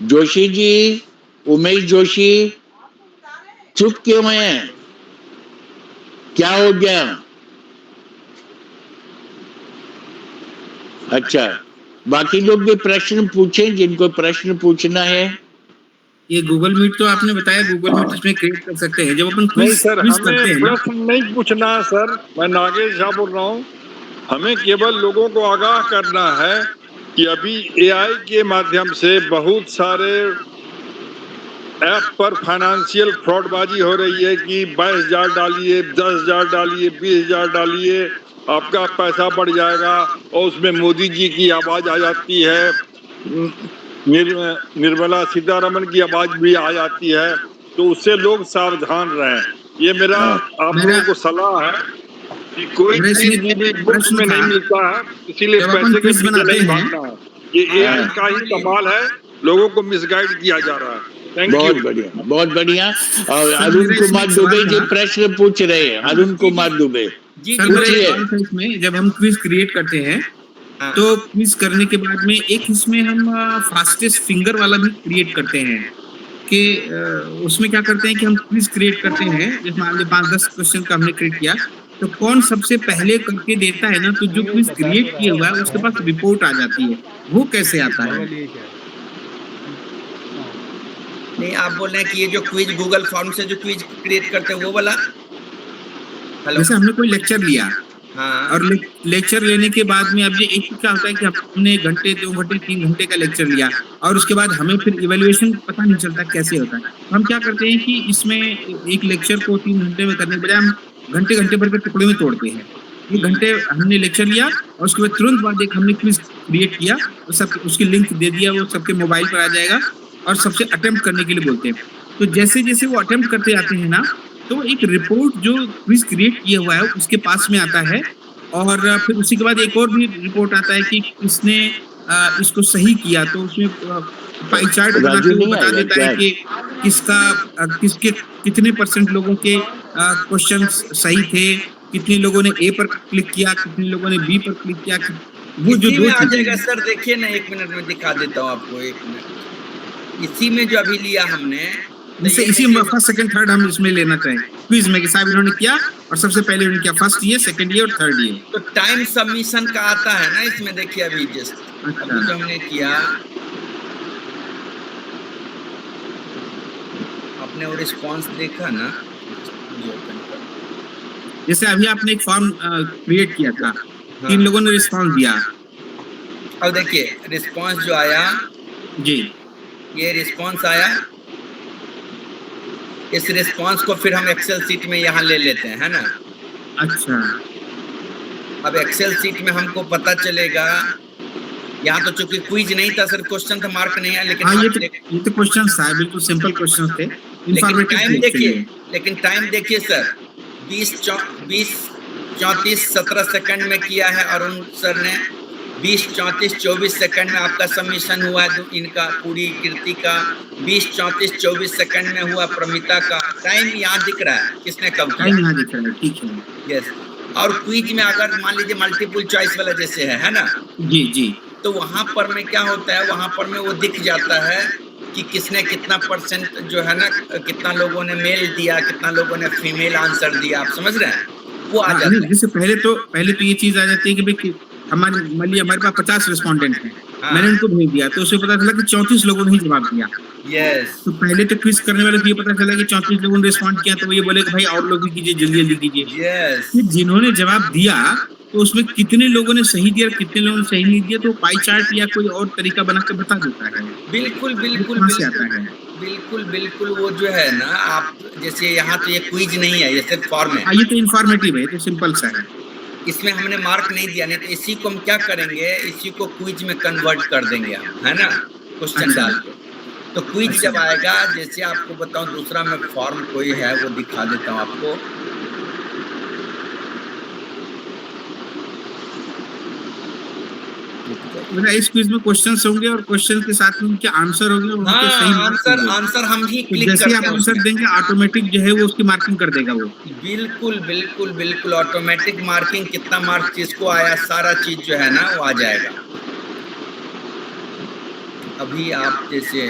B: जोशी जी, उमेश जोशी चुप क्यों हैं? क्या हो गया? अच्छा, बाकी लोग भी प्रश्न पूछें जिनको प्रश्न पूछना है।
G: ये गूगल मीट तो आपने बताया, गूगल मीट इसमें क्रिएट कर सकते हैं। जब अपन
C: नहीं
G: क्विज
C: सर,
G: क्विज
C: हमें
G: करते हैं ना,
C: प्रश्न नहीं पूछना है सर। मैं नागेश झा बोल रहा हूँ। हमें केवल लोगों को आगाह करना है कि अभी एआई के माध्यम से बहुत सारे ऐप पर फाइनेंशियल फ्रॉडबाजी हो रही है कि 22,000 डालिए, 10,000 डालिए, 20,000 डालिए, आपका पैसा बढ़ जाएगा। और उसमें मोदी जी की आवाज आ जाती है, निर्मला सीतारमण की आवाज भी आ जाती है। तो उससे लोग सावधान रहें। ये मेरा आप लोगों को सलाह है कि कोई चीज भी मुफ्त में नहीं मिलता है, इसीलिए पैसे के पीछे नहीं भागना है। ये एआई का ही कमाल है, लोगों को मिसगाइड किया जा रहा है।
B: बहुत बढ़िया, बहुत बढ़िया। और अरुण कुमार दुबे जी प्रश्न पूछ रहे हैं। अरुण कुमार दुबे
G: सर मेरा एक सवाल था इसमें, जब हम क्विज क्रिएट करते हैं तो क्विज करने के बाद में एक इसमें हम फास्टेस्ट फिंगर वाला भी क्रिएट करते हैं कि उसमें क्या करते हैं कि हम क्विज क्रिएट करते हैं, जैसे मान लीजिए 5-10 क्वेश्चन का हमने क्रिएट किया, तो कौन सबसे पहले करके देता है ना, तो जो क्विज क्रिएट किया हुआ है उसके पास रिपोर्ट आ जाती है। वो कैसे आता है?
E: नहीं, आप बोल रहे हैं कि ये जो क्विज गूगल फॉर्म से जो क्विज क्रिएट करते हैं वो वाला?
G: जैसे हमने कोई लेक्चर लिया,
E: हाँ,
G: और लेक्चर लेने के बाद में अब ये एक क्या होता है कि हमने घंटे 2 घंटे 3 घंटे का लेक्चर लिया और उसके बाद हमें फिर इवैल्यूएशन पता नहीं चलता कैसे होता है। तो हम क्या करते हैं कि इसमें एक लेक्चर को 3 घंटे में करने के बजाय हम घंटे घंटे भर के टुकड़े में तोड़ते हैं। एक घंटे हमने लेक्चर लिया और उसके बाद तुरंत बाद एक हमने क्विज क्रिएट किया, वो सब उसकी लिंक दे दिया, वो सबके मोबाइल पर आ जाएगा और सबसे अटेम्प्ट करने के लिए बोलते हैं। तो जैसे जैसे वो अटेम्प्ट करते आते हैं ना, तो एक रिपोर्ट जो क्विज क्रिएट किया हुआ है उसके पास में आता है, और फिर उसी के बाद एक और भी रिपोर्ट आता है कि किसने इसको सही किया। तो उसमें पाई चार्ट बना के वो बता देता है कि किसके कितने % लोगों के क्वेश्चन सही थे, कितने लोगों ने ए पर क्लिक किया, कितने लोगों ने बी पर क्लिक किया। वो जो दो
E: आ जाएगा सर, देखिए ना, 1 मिनट में दिखा देता हूँ आपको। 1 मिनट इसी में जो अभी लिया हमने,
G: जैसे इसी फर्स्ट सेकंड थर्ड हम इसमें लेना चाहें क्विज में कि साहब इन्होंने किया, और सबसे पहले उन्होंने किया फर्स्ट ईयर, सेकंड ईयर और थर्ड ईयर।
E: तो टाइम सबमिशन का आता है ना इसमें, देखिए अभी जस्ट अभी जो हमने किया, आपने वो रिस्पांस देखा ना,
G: जैसे अभी आपने एक फॉर्म क्रिएट किया था, 3 लोगों ने रिस्पांस दिया।
E: अब देखिए रिस्पांस जो आया
G: जी,
E: ये रिस्पांस आया, इस रिस्पांस को फिर हम एक्सेल सीट में यहाँ ले लेते हैं, है ना।
G: अच्छा,
E: अब एक्सेल सीट में हमको पता चलेगा, यहाँ तो चूंकि क्विज नहीं था सर, क्वेश्चन था, मार्क नहीं है, लेकिन
G: हाँ, ये तो क्वेश्चन था, बिल्कुल सिंपल क्वेश्चन थे।
E: लेकिन टाइम देखिए सर, 20:34 सेकंड में किया है अरुण सर ने, 20:34 सेकंड में आपका सबमिशन हुआ है इनका पूरी कीर्ति का, 20:34 सेकंड में हुआ प्रमिता का। टाइम यहाँ दिख रहा है किसने कब किया,
G: टाइम यहाँ दिख रहा है, ठीक है।
E: यस, और क्विज में अगर मान लीजिए मल्टीपल चॉइस वाला जैसे है ना,
G: जी जी,
E: तो वहां पर में क्या होता है, वहां पर में वो दिख जाता है कि किसने कितना % जो है ना, कितना लोगों ने मेल दिया, कितना लोगों ने फीमेल आंसर दिया, आप समझ रहे हैं, वो आ जाता है।
G: जैसे पहले तो ये चीज आ जाती है कि भाई हमारे पास 50 रिस्पोंडेंट हैं, मैंने उनको भेज दिया, तो उसमें पता चला कि 34 लोगों ने ही जवाब दिया।
E: यस,
G: तो पहले तो क्विज करने वाले को ये पता चला कि 34 लोगों ने रिस्पॉन्ड किया, तो वो ये बोले कि भाई और लोग भी कीजिए, जल्दी जल्दी कीजिए।
E: यस,
G: जिन्होंने जवाब दिया तो उसमें कितने लोगों ने सही दिया, कितने लोगों ने सही नहीं दिया, तो पाई चार्ट या कोई और तरीका बना के बता देता है।
E: बिल्कुल बिल्कुल बिल्कुल बिल्कुल, वो जो है ना, आप जैसे यहाँ तो ये क्विज नहीं है, ये सिर्फ फॉर्म है।
G: ये तो इन्फॉर्मेटिव है, तो सिंपल सा है,
E: इसमें हमने मार्क नहीं दिया, नहीं तो इसी को हम क्या करेंगे, इसी को क्विज में कन्वर्ट कर देंगे हम, है ना, क्वेश्चन डाल के। तो क्विज जब आएगा, जैसे आपको बताऊं, दूसरा मैं फॉर्म कोई है वो दिखा देता हूं आपको।
G: मेरा इस क्विज में क्वेश्चंस होंगे और क्वेश्चन के साथ में उनके आंसर होंगे, उनके सही
E: आंसर हम ही क्लिक
G: जैसे आप आंसर देंगे ऑटोमेटिक जो है वो उसकी मार्किंग कर देगा वो।
E: बिल्कुल बिल्कुल बिल्कुल ऑटोमेटिक मार्किंग, कितना मार्क्स किसको आया सारा चीज जो है ना वो आ जाएगा। अभी आप जैसे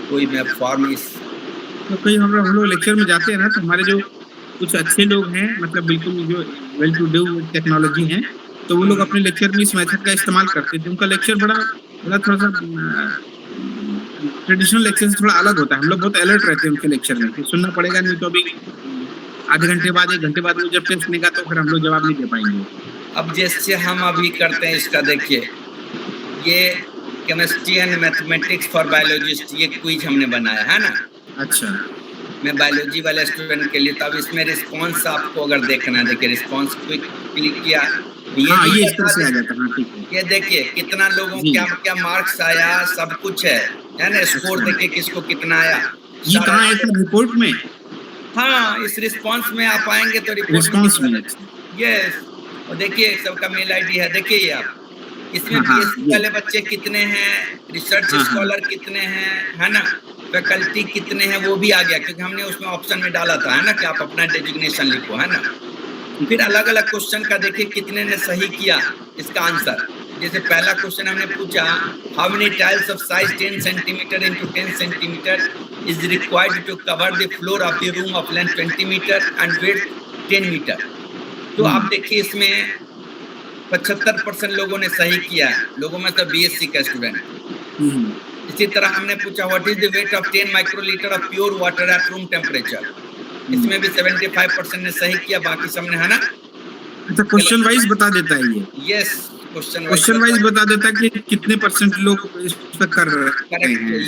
E: कोई मैं फॉर्म इस
G: तो कई हम लोग लेक्चर में जाते हैं ना, तो हमारे जो कुछ अच्छे लोग हैं, मतलब बिल्कुल जो वेल टू डू टेक्नोलॉजी हैं, तो वो लोग अपने लेक्चर में इस मेथड का इस्तेमाल करते हैं। उनका लेक्चर बड़ा थोड़ा सा ट्रेडिशनल लेक्चर से थोड़ा अलग होता है। हम लोग बहुत अलर्ट रहते हैं उनके लेक्चर में कि सुनना पड़ेगा, नहीं तो अभी आधे घंटे बाद 1 घंटे बाद वो जब टेस्ट सुनेगा तो फिर हम लोग जवाब नहीं दे पाएंगे।
E: अब जैसे हम अभी करते हैं इसका, देखिए ये chemistry and mathematics for biologist, ये क्विज हमने बनाया है ना।
G: अच्छा,
E: मैं बायोलॉजी वाले स्टूडेंट के लिए, तो अब इसमें रिस्पांस आपको अगर देखना है, देखिए रिस्पांस क्लिक किया,
G: ये इस तरह से आ जाता है। ठीक है,
E: ये देखिए कितना लोगों क्या क्या मार्क्स आया, सब कुछ है ना। स्कोर देखिए किसको कितना आया।
G: ये कहाँ है सर? रिपोर्ट में?
E: हाँ, इस रिस्पांस में आप आएंगे तो
G: रिस्पांस में।
E: यस, और देखिए सबका मेल आईडी है, देखिए ये आप इसमें बीएससी वाले बच्चे कितने हैं, रिसर्च स्कॉलर कितने हैं, है ना, फैकल्टी कितने हैं, वो भी आ गया, क्योंकि हमने उसमें ऑप्शन में डाला था, है ना, कि आप अपना डेजिग्नेशन लिखो, है ना। फिर अलग अलग क्वेश्चन का देखिए कितने ने सही किया इसका आंसर। जैसे पहला क्वेश्चन हमने पूछा, how many tiles of size 10 centimetre into 10 centimetre is required to cover the floor of the room of length 20 metre and width 10 metre. तो आप देखिए इसमें 75% लोगों ने सही किया है, लोगों में से बीएससी का स्टूडेंट। इसी तरह हमने पूछा, what is the weight of 10 microlitre of pure water at room temperature, इसमें भी 75% ने सही किया, बाकी सबने, है ना।
G: अच्छा, क्वेश्चन वाइज बता देता है ये?
E: यस, क्वेश्चन
G: वाइज बता देता है कि कितने परसेंट लोग इस पर कर रहे हैं।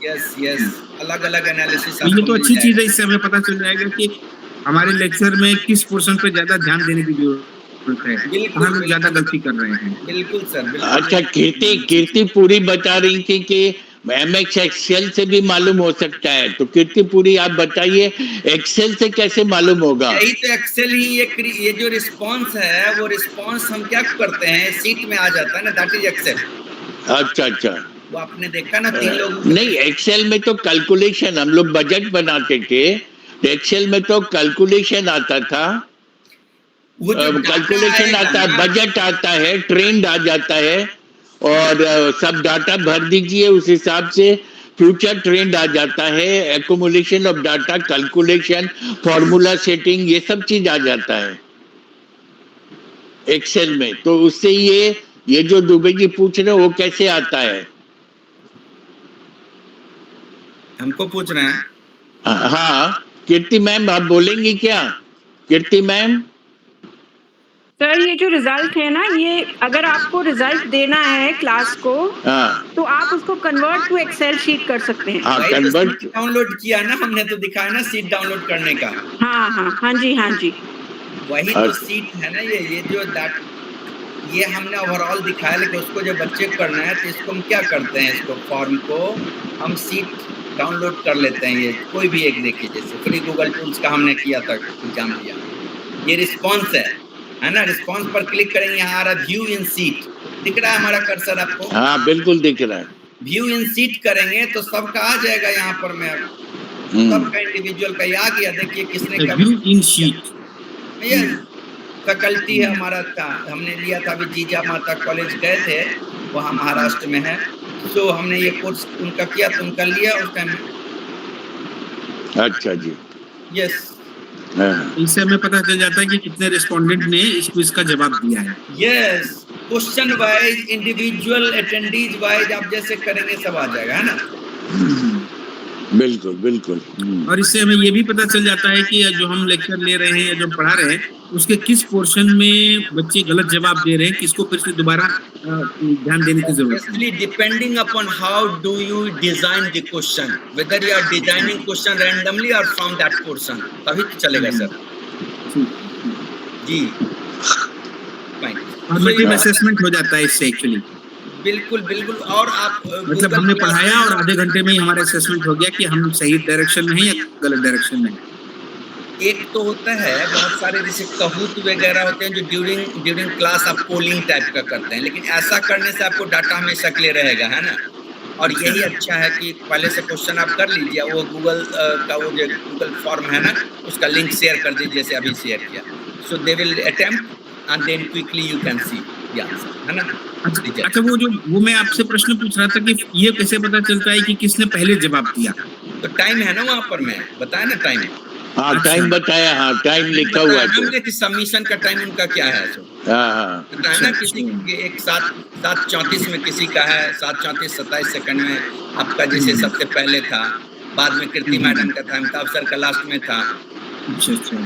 E: यस, अलग अलग एनालिसिस।
G: ये तो अच्छी चीज है, इससे हमें पता चल जाएगा कि हमारे लेक्चर में किस पोर्शन पे ज्यादा ध्यान देने की जरूरत है, हम लोग ज्यादा गलती कर रहे हैं।
E: बिल्कुल सर।
B: अच्छा, कीर्ति पूरी बता रही थी कि एमएक्स एक्सेल से भी मालूम हो सकता है, तो कीर्ति पूरी आप बताइए, एक्सेल से कैसे मालूम होगा?
E: यही तो एक्सेल ही, ये जो रिस्पांस है वो रिस्पांस हम क्या करते हैं, सीट में आ जाता है ना, दैट इज एक्सेल।
B: अच्छा,
E: वो आपने देखा ना 3 लोग।
B: नहीं, एक्सेल में तो कैलकुलेशन, हम लोग बजट बनाते थे, एक्सेल में तो कैलकुलेशन आता था, कैलकुलेशन आता है, बजट आता है, ट्रेंड आ जाता है, और सब डाटा भर दीजिए, उस हिसाब से फ्यूचर ट्रेंड आ जाता है, accumulation of data, calculation, formula setting, ये सब चीज आ जाता है एक्सेल में। तो उससे ये जो दुबे जी पूछ रहे हैं वो कैसे आता है?
E: हमको पूछ रहे हैं।
B: हाँ, कीर्ति मैम आप बोलेंगी क्या? कीर्ति मैम।
H: सर, ये जो रिजल्ट है ना, ये अगर आपको रिजल्ट देना है क्लास को, तो आप उसको कन्वर्ट टू एक्सेल शीट कर सकते हैं।
B: कन्वर्ट
E: डाउनलोड किया ना हमने, तो दिखाया ना सीट डाउनलोड करने का।
H: हाँ जी।
E: वही तो सीट है ना, ये जो ये हमने ओवरऑल दिखाया, लेकिन उसको जब बच्चे करना है तो इसको हम क्या करते हैं, इसको फॉर्म को हम सीट डाउनलोड कर लेते हैं। ये कोई भी एक देखिए, जैसे फ्री गूगल टूल्स का हमने किया था, एग्जाम दिया, ये रिस्पॉन्स है ना। रिस्पॉन्स पर क्लिक करेंगे, यहाँ आ रहा व्यू इन सीट, दिख रहा है हमारा कर्सर आपको?
B: हाँ, बिल्कुल दिख रहा है।
E: व्यू इन सीट करेंगे तो सबका आ जाएगा यहाँ पर, मैं सबका इंडिविजुअल का आ गया। देखिए किसने
G: व्यू इन शीट,
E: फैकल्टी है हमारा था, हमने लिया था अभी जीजा माता कॉलेज गए थे, वहाँ महाराष्ट्र में है, तो हमने ये कोर्स उनका किया, तो उनका लिया उस टाइम।
B: अच्छा जी,
E: यस।
G: इससे हमें पता चल जाता है कि कितने रिस्पोंडेंट ने इस क्विज का जवाब दिया है।
E: Yes, question wise, individual, attendees wise आप जैसे करेंगे सब आ जाएगा, है ना।
B: बिल्कुल।
G: और इससे हमें ये भी पता चल जाता है कि जो हम लेक्चर ले रहे हैं या जो पढ़ा रहे हैं, उसके किस पोर्शन में बच्चे गलत जवाब दे रहे हैं, किसको फिर से दोबारा ध्यान देने की जरूरत है।
E: Depending upon how do you design the question, whether you are designing question randomly और फ्रॉम दैट पोर्शन, तभी तो चलेगा सर जी।
G: फॉर्मेटिव असेसमेंट हो जाता है इससे एक्चुअली।
E: बिल्कुल। और आप
G: मतलब हमने पढ़ाया और आधे घंटे में ही हमारा असेसमेंट हो गया कि हम सही डायरेक्शन में हैं या गलत डायरेक्शन में।
E: एक तो होता है बहुत सारे जैसे कहूत वगैरह होते हैं जो ड्यूरिंग क्लास आप पोलिंग टाइप का करते हैं, लेकिन ऐसा करने से आपको डाटा हमेशा क्लियर रहेगा, है ना। और यही अच्छा है कि पहले से क्वेश्चन आप कर लीजिए, वो गूगल का वो जो गूगल फॉर्म है ना, उसका लिंक शेयर कर दीजिए जैसे अभी शेयर किया, so they will attempt and then quickly you can see the answer, है ना।
G: अच्छा, वो मैं आपसे प्रश्न पूछ रहा था कि ये कैसे पता चलता है कि किसने पहले जवाब दिया?
E: तो टाइम है ना वहाँ पर, मैं बताया ना टाइम।
B: हाँ, टाइम बताया, हाँ टाइम लिखा हुआ है
E: कि सबमिशन का टाइम उनका क्या है, बताया ना। किसी के 7:34 में किसी का है, 7:34 27 सेकंड में आपका जैसे सबसे पहले था, बाद में कीर्ति मैडम का था, अमिताभ सर का लास्ट में था।
G: अच्छा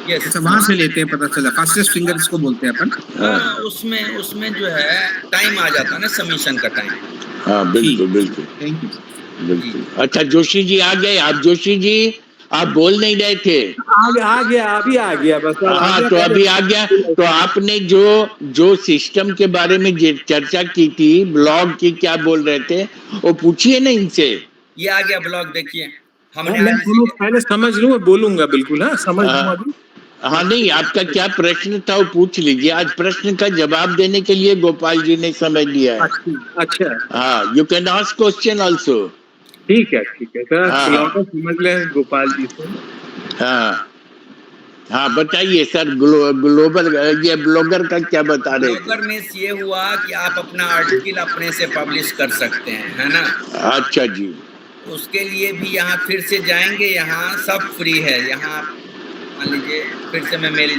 G: यस, वहाँ से लेते हैं पता चला, फास्टेस्ट फिंगर इसको बोलते हैं अपन।
E: हाँ, उसमें जो है टाइम आ जाता है ना, सबमिशन का टाइम।
B: हाँ बिल्कुल बिल्कुल,
G: थैंक यू
B: बिल्कुल। अच्छा जोशी जी आ गए आप? जोशी जी आप बोल नहीं रहे थे?
I: आ गया, अभी आ गया बस।
B: हाँ, तो अभी आ गया। तो आपने जो सिस्टम के बारे में चर्चा की थी, ब्लॉग की, क्या बोल रहे थे, वो पूछिए ना इनसे।
E: ये आ गया ब्लॉग, देखिए हमने
I: पहले समझ लूं, बोलूंगा बिल्कुल। हाँ समझ लूं।
B: हाँ नहीं, आपका क्या प्रश्न था वो पूछ लीजिए। आज प्रश्न का जवाब देने के लिए गोपाल जी ने समय दिया है।
I: अच्छा,
B: हाँ, you can ask question also.
I: ठीक है सर, समझ लें गोपाल जी से।
B: हाँ बताइए सर, ग्लोबल ये ब्लॉगर का क्या बता रहे थे?
E: ब्लॉगर में ये हुआ कि आप अपना आर्टिकल अपने से पब्लिश कर सकते हैं, है ना।
B: अच्छा जी,
E: उसके लिए भी यहाँ फिर से जाएंगे, यहाँ सब फ्री है। यहाँ मान लीजिए फिर से मैं मेल,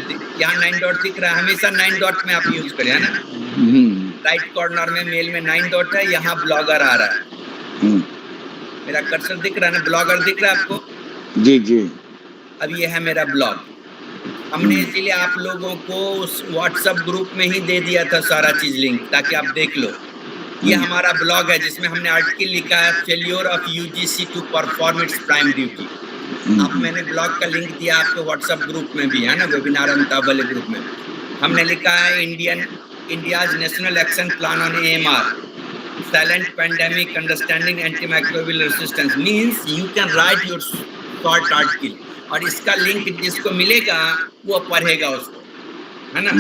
E: यहाँ 9 डॉट दिख रहा है, हमेशा 9 डॉट में आप यूज करें, है ना। राइट कॉर्नर में मेल में 9 डॉट है, यहाँ ब्लॉगर आ रहा है। मेरा कर्सर दिख रहा है ना, ब्लॉगर दिख रहा है आपको? जी जी। अब ये है मेरा ब्लॉग। हमने इसीलिए आप लोगों को उस व्हाट्सएप ग्रुप में ही दे दिया था सारा चीज लिंक, ताकि आप देख लो। ये हमारा ब्लॉग है जिसमें हमने आर्टिकल लिखा है failure of UGC to perform its prime duty. अब मैंने ब्लॉग का लिंक दिया आपको व्हाट्सएप ग्रुप में भी, है ना, वेबिनार अमिताभ वाले ग्रुप में। हमने लिखा है India's national action plan on AMR, silent pandemic understanding antimicrobial resistance, means you can right your short article, और इसका लिंक जिसको मिलेगा वो पढ़ेगा उसको, है ना।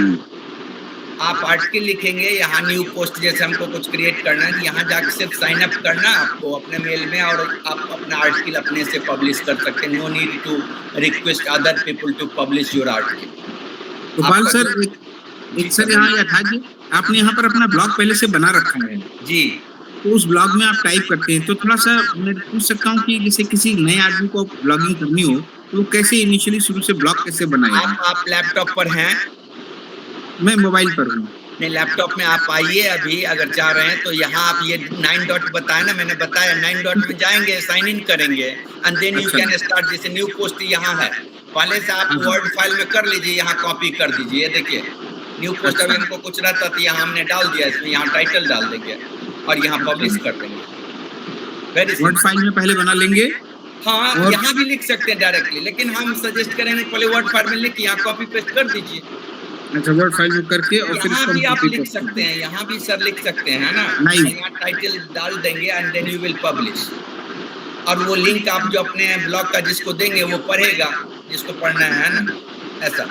E: आप आर्टिकल लिखेंगे, यहाँ न्यू पोस्ट जैसे हमको कुछ क्रिएट करना है, यहाँ जाकर सिर्फ साइन अप करना आपको अपने मेल में, और आप अपना आर्टिकल अपने से पब्लिश कर सकते हैं। No need to request other people to publish your article.
G: Gopal sir, एक सर यहाँ था जी, आपने यहाँ पर अपना ब्लॉग पहले से बना रखा है
E: जी,
G: तो उस ब्लॉग में आप टाइप करते हैं, तो थोड़ा सा मैं पूछ सकता हूँ कि जैसे किसी नए आदमी को ब्लॉगिंग करनी हो तो कैसे इनिशियली शुरू से ब्लॉग कैसे बनाए?
E: आप लैपटॉप पर हैं?
G: मैं मोबाइल पर हूँ।
E: नहीं, लैपटॉप में आप आइए अभी, अगर चाह रहे हैं तो। यहाँ आप ये 9 डॉट बताया ना, मैंने बताया 9 डॉट में जाएंगे, साइन इन करेंगे, and then you can start. जैसे न्यू पोस्ट यहाँ है, पहले से आप वर्ड फाइल में कर लीजिए, यहाँ कॉपी कर दीजिए। ये देखिए न्यू पोस्ट, अभी हमको कुछ रहता तो यहाँ हमने डाल दिया, इसमें यहाँ टाइटल डाल देंगे और यहाँ पब्लिश कर देंगे।
G: वर्ड फाइल में पहले बना लेंगे।
E: हाँ, यहाँ भी लिख सकते हैं डायरेक्टली, लेकिन हम सजेस्ट करेंगे पहले वर्ड फाइल में लिख, यहाँ कॉपी पेस्ट कर दीजिए।
G: अच्छा, वर्ड फाइल में करके और फिर
E: यहाँ भी आप लिख सकते हैं, यहाँ भी सर लिख सकते हैं, है ना। यहाँ टाइटल डाल देंगे and then you will publish, और वो लिंक आप जो अपने ब्लॉग का जिसको देंगे वो पढ़ेगा, जिसको पढ़ना है ना, ऐसा।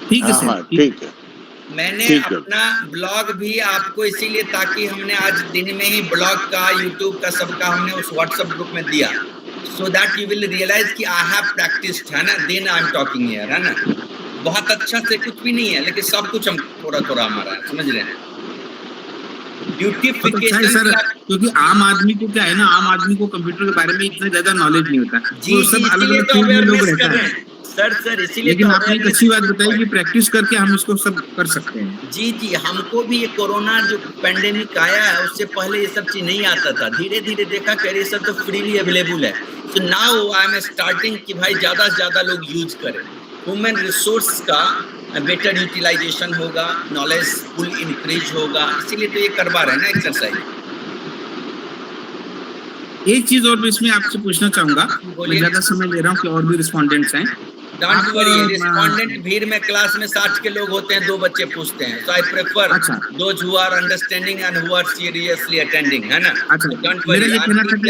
G: ठीक है सर, ठीक है।
E: मैंने अपना ब्लॉग भी आपको इसीलिए, ताकि हमने आज दिन में ही ब्लॉग का, यूट्यूब का, सबका हमने उस व्हाट्सएप ग्रुप में दिया, so that you will realize कि I have practiced, है ना, then I am talking here, है ना। बहुत अच्छा से कुछ भी नहीं है, लेकिन सब कुछ हम थोड़ा हमारा है, समझ रहे हैं। ब्यूटिफिकेशन
G: सर, क्योंकि आम आदमी को क्या है ना, आम आदमी को कंप्यूटर के बारे में इतना ज्यादा नॉलेज नहीं होता,
E: तो सब अलग-अलग फील्ड में लोग रहते हैं सर, इसीलिए।
G: लेकिन आपने एक अच्छी बात बताई कि प्रैक्टिस करके हम इसको सब कर सकते हैं।
E: जी, हमको भी ये कोरोना जो पैंडेमिक आया है, उससे पहले ये सब चीज नहीं आता था। धीरे धीरे देखा कि ये सब तो फ्रीली अवेलेबल है, तो नाउ आई एम स्टार्टिंग कि भाई ज्यादा से ज्यादा लोग यूज करें। ह्यूमन रिसोर्स का बेटर यूटिलाइजेशन होगा, नॉलेज फुल इंक्रीज होगा, इसीलिए तो ये करवा रहे हैं ना एक्सरसाइज।
G: एक चीज और इसमें आपसे पूछना चाहूंगा, मैं ज्यादा समय ले रहा हूँ कि और भी रिस्पोंडेंट्स हैं।
E: डोंट वरी, रिस्पोंडेंट भीड़ में क्लास में 60 के लोग होते हैं, 2 बच्चे पूछते हैं, so I prefer those who are understanding and who are seriously attending, है ना।
G: अच्छा, मेरा ये कहना था कि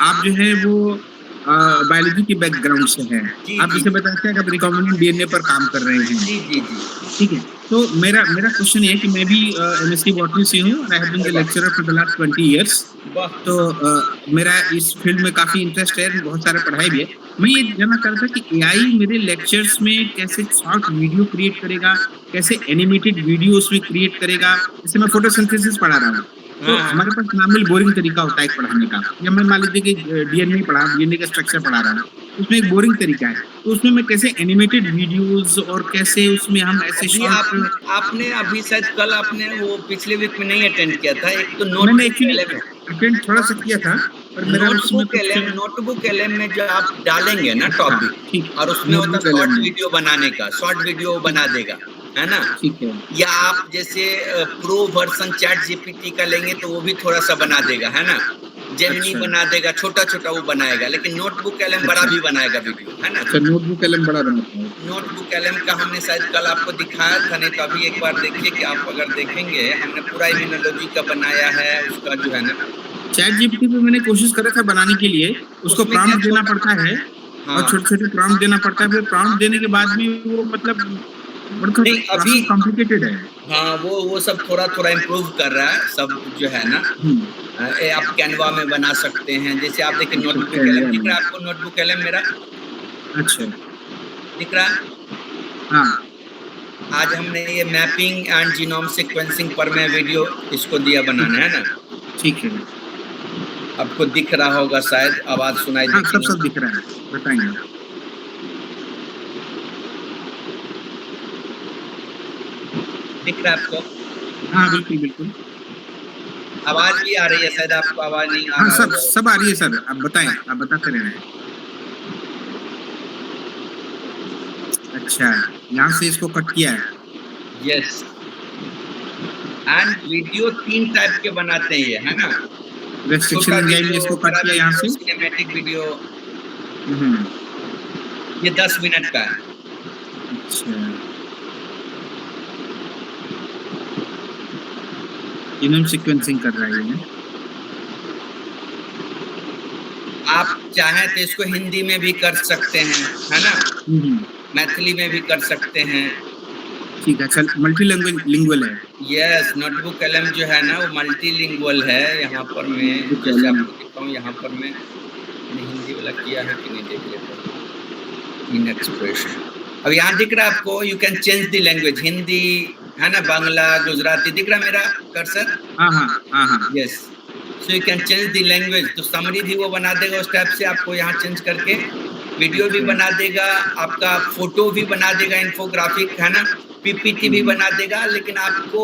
G: आप जो है वो बायोलॉजी के बैकग्राउंड से हैं, आप जैसे बताते हैं कि आप रिकॉम्बिनेंट डीएनए पर काम कर रहे हैं।
E: जी जी जी
G: ठीक है, तो मेरा क्वेश्चन ये है कि मैं भी एमएससी बॉटनी से हूँ, I have been the lecturer for the last 20 years. तो मेरा इस फील्ड में काफी इंटरेस्ट है, बहुत सारा पढ़ाई भी है। मैं ये जानना चाह रहा था कि एआई मेरे लेक्चर्स में कैसे शॉर्ट वीडियो क्रिएट करेगा, कैसे एनिमेटेड वीडियो उसमें क्रिएट करेगा। जैसे मैं फोटोसिंथेसिस पढ़ा रहा हूँ, तो हमारे पास नॉर्मल बोरिंग तरीका होता है पढ़ाने का, या मैं मान लीजिए कि डीएनए का स्ट्रक्चर पढ़ा रहा हूँ, उसमें एक बोरिंग तरीका है, तो उसमें मैं कैसे एनिमेटेड वीडियोस और कैसे उसमें हम ऐसे शॉर्ट।
E: आपने अभी शायद कल आपने वो पिछले वीक में नहीं अटेंड किया था, एक तो
G: अटेंड थोड़ा सा किया था, पर मेरा
E: नोटबुक एलएम में जो आप डालेंगे ना टॉपिक, और उसमें होता है शॉर्ट वीडियो बनाने का, शॉर्ट वीडियो बना देगा, है ना।
G: ठीक है।
E: या आप जैसे प्रो वर्जन चैट जीपीटी का लेंगे तो वो भी थोड़ा सा बना देगा, है ना। जेमिनी बना देगा, छोटा छोटा वो बनाएगा, लेकिन नोटबुक एलएम बड़ा भी बनाएगा वीडियो, है ना।
G: नोटबुक एलएम बड़ा बनाता है।
E: नोटबुक एलएम का हमने शायद कल आपको दिखाया था, नहीं तो अभी एक बार देखिए कि आप अगर देखेंगे, हमने पूरा इम्यूनोलॉजी का बनाया है, उसका जो है ना।
G: चैट जीपीटी पे मैंने कोशिश करा था बनाने के लिए, उसको प्रॉम्प्ट देना पड़ता है, और छोटे छोटे प्रॉम्प्ट देना पड़ता है, फिर प्रॉम्प्ट देने के बाद भी वो मतलब
E: नहीं अभी
G: कॉम्प्लिकेटेड है।
E: हाँ, वो सब थोड़ा इम्प्रूव कर रहा है सब जो है ना। आप कैनवा में बना सकते हैं, जैसे आप देखिए नोटबुक एलएम दिख रहा है आपको, नोटबुक एलएम मेरा
G: अच्छा
E: दिख रहा है।
G: हाँ,
E: आज हमने ये मैपिंग एंड जीनोम सीक्वेंसिंग पर मैं वीडियो इसको दिया बनाना, है ना।
G: ठीक है,
E: आपको दिख रहा होगा शायद, आवाज सुनाई
G: देती है। सब दिख रहा है, बताएंगे।
E: दिख रहा है आपको?
G: हाँ बिल्कुल बिल्कुल।
E: आवाज भी आ रही है शायद, आपको आवाज नहीं आ रही?
G: हाँ, सब आ रही है सर, आप बताएं, आप बताते रहे हैं। अच्छा, यहाँ से इसको कट किया है।
E: यस, एंड वीडियो 3 टाइप के बनाते हैं, है ना।
G: रेस्ट्रिक्शन एंजाइम इसको कट किया यहाँ से।
E: सिनेमैटिक वीडियो ये 10 मिनट का है।
G: अच्छा, जीनोम सीक्वेंसिंग कर रहा है।
E: आप चाहें तो इसको हिंदी में भी कर सकते हैं, है ना, मैथिली में भी कर सकते हैं।
G: ठीक है, चल मल्टीलिंगुअल है।
E: यस, नोटबुक एलएम जो है ना वो मल्टीलिंगुअल है। यहाँ पर मैं जैसे आपको दिखाऊँ, यहाँ पर मैं हिंदी वाला किया है कि नहीं देख लेते। इन एक्सप्रेशन अब यहाँ दिख रहा है आपको, you can change the language, Hindi है ना, बांग्ला, गुजराती दिख रहा है मेरा कर्सर।
G: हाँ।
E: Yes, so you can change the language. तो समरी भी वो बना देगा उस टाइप से, आपको यहाँ चेंज करके वीडियो भी बना देगा, आपका फोटो भी बना देगा, इन्फोग्राफिक है ना, पीपीटी भी बना देगा, लेकिन आपको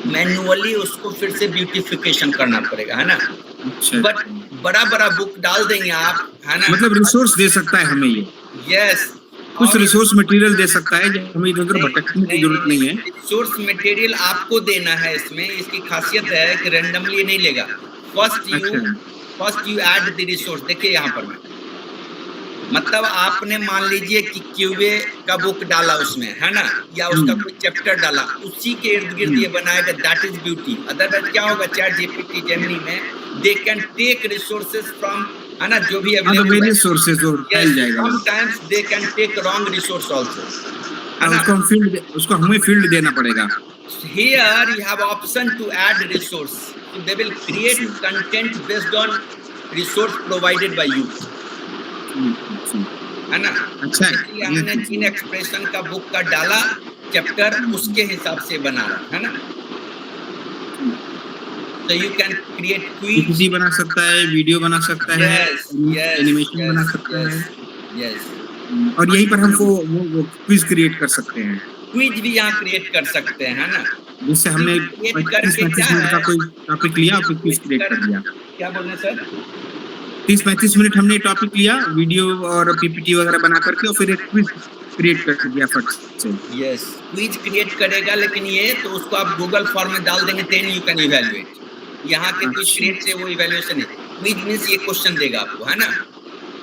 E: मैन्युअली उसको फिर से ब्यूटिफिकेशन करना पड़ेगा, है ना। बट बड़ा बुक डाल देंगे आप, है ना।
G: मतलब रिसोर्स दे सकता है हमें ये।
E: यस,
G: कुछ रिसोर्स मटेरियल दे सकता है, हमें इधर भटकने की जरूरत नहीं है।
E: रिसोर्स मटेरियल आपको देना है इसमें। इसकी खासियत है कि रैंडमली नहीं लेगा। First you add the resource. देखिए यहाँ पर मैं, मतलब आपने मान लीजिए कि क्यूए का बुक डाला उसमें, है ना, या उसका कोई चैप्टर डाला, उसी के इर्द गिर्द ये बनाएगा। That is beauty. अदरवाइज क्या होगा, चैट जीपीटी, जेमिनी में they can take resources from, है ना, जो भी अवेलेबल है सोर्सेज फैल जाएगा। Sometimes they can take wrong resource also, है ना।
G: उसको हमें फील्ड देना पड़ेगा।
E: Here you have option to add resource. So they will create content based on resource provided by you, है ना।
G: अच्छा,
E: इसलिए हमने जीन एक्सप्रेशन का बुक का डाला चैप्टर, उसके हिसाब से बना रहा है ना। तो यू कैन क्रिएट
G: क्विज बना सकता है, वीडियो बना सकता है, एनिमेशन बना सकता है।
E: यस,
G: और यहीं पर हमको वो क्विज क्रिएट कर सकते हैं।
E: क्विज भी यहाँ क्रिएट कर सकते हैं, है ना।
G: जिससे हमने 30-35 मिनट का कोई टॉपिक लिया और क्विज क्रिएट कर दिया।
E: क्या बोल रहे सर?
G: 30-35 मिनट हमने टॉपिक लिया, वीडियो और पीपीटी वगैरह बना करके, और फिर एक क्विज क्रिएट कर दिया फट से।
E: यस, क्विज क्रिएट करेगा, लेकिन ये तो उसको आप गूगल फॉर्म में डाल देंगे, देन यू कैन इवैल्यूएट। यहाँ के क्विज क्रिएट से वो इवैल्यूएशन है। क्विज मींस ये क्वेश्चन देगा आपको, है ना।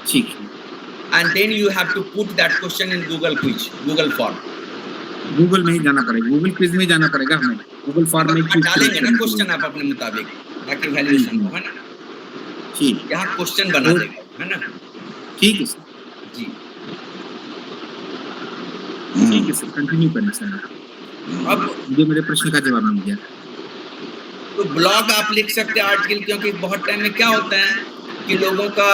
G: ठीक है,
E: and then you have to put that question in Google quiz, Google form.
G: Google में ही जाना पड़ेगा, गूगल क्विज में जाना पड़ेगा हमें। गूगल फॉर्म में
E: डालेंगे ना क्वेश्चन आप अपने मुताबिक, ताकि वैल्यूएशन हो, है ना।
G: ठीक,
E: यहाँ क्वेश्चन बना देगा, है ना?
G: ठीक है सर,
E: जी।
G: ठीक है सर, कंटिन्यू करें सर।
E: अब
G: मुझे मेरे प्रश्न का जवाब मिल गया।
E: तो ब्लॉग आप लिख सकते हैं आर्टिकल, क्योंकि बहुत टाइम में क्या होता है कि लोगों का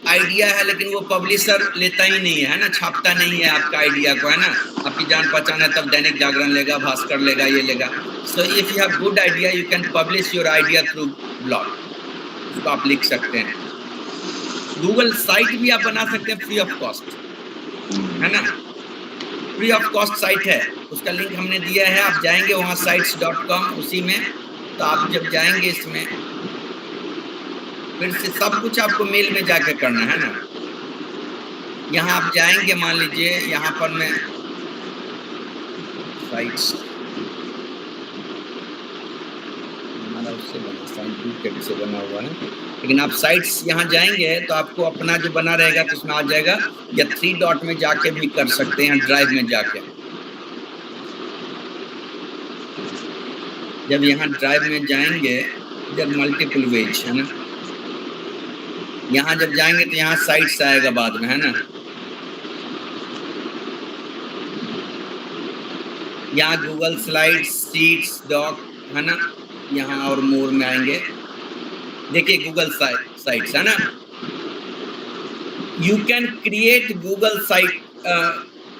E: आइडिया है लेकिन वो पब्लिशर लेता ही नहीं है ना, छापता नहीं है आपका आइडिया को, है ना? आपकी जान पहचान है तब दैनिक जागरण लेगा, भास्कर लेगा, ये लेगा। So if you have good idea you can publish your idea through blog, उसको आप लिख सकते हैं। गूगल साइट भी आप बना सकते हैं फ्री ऑफ कॉस्ट, है ना? फ्री ऑफ कॉस्ट साइट है, उसका लिंक हमने दिया है, आप जाएंगे वहाँ sites.com, उसी में तो आप जब जाएंगे इसमें फिर से सब कुछ आपको मेल में जाके करना है ना। यहाँ आप जाएंगे, मान लीजिए यहाँ पर मैं साइट्स हमारा उससे बना, साइंटिफिक से बना हुआ है, लेकिन आप साइट्स यहाँ जाएंगे तो आपको अपना जो बना रहेगा तो उसमें आ जाएगा, या 3 डॉट में जाके भी कर सकते हैं, ड्राइव में जाके। जब यहाँ ड्राइव में जाएंगे, जब मल्टीपल वेज है ना, यहाँ जब जाएंगे तो यहाँ साइट्स आएगा बाद में, है ना? यहाँ गूगल स्लाइड्स, शीट्स, डॉक, है ना? यहाँ और मोर में आएंगे, देखिए गूगल साइट्स, है ना? You can create Google site,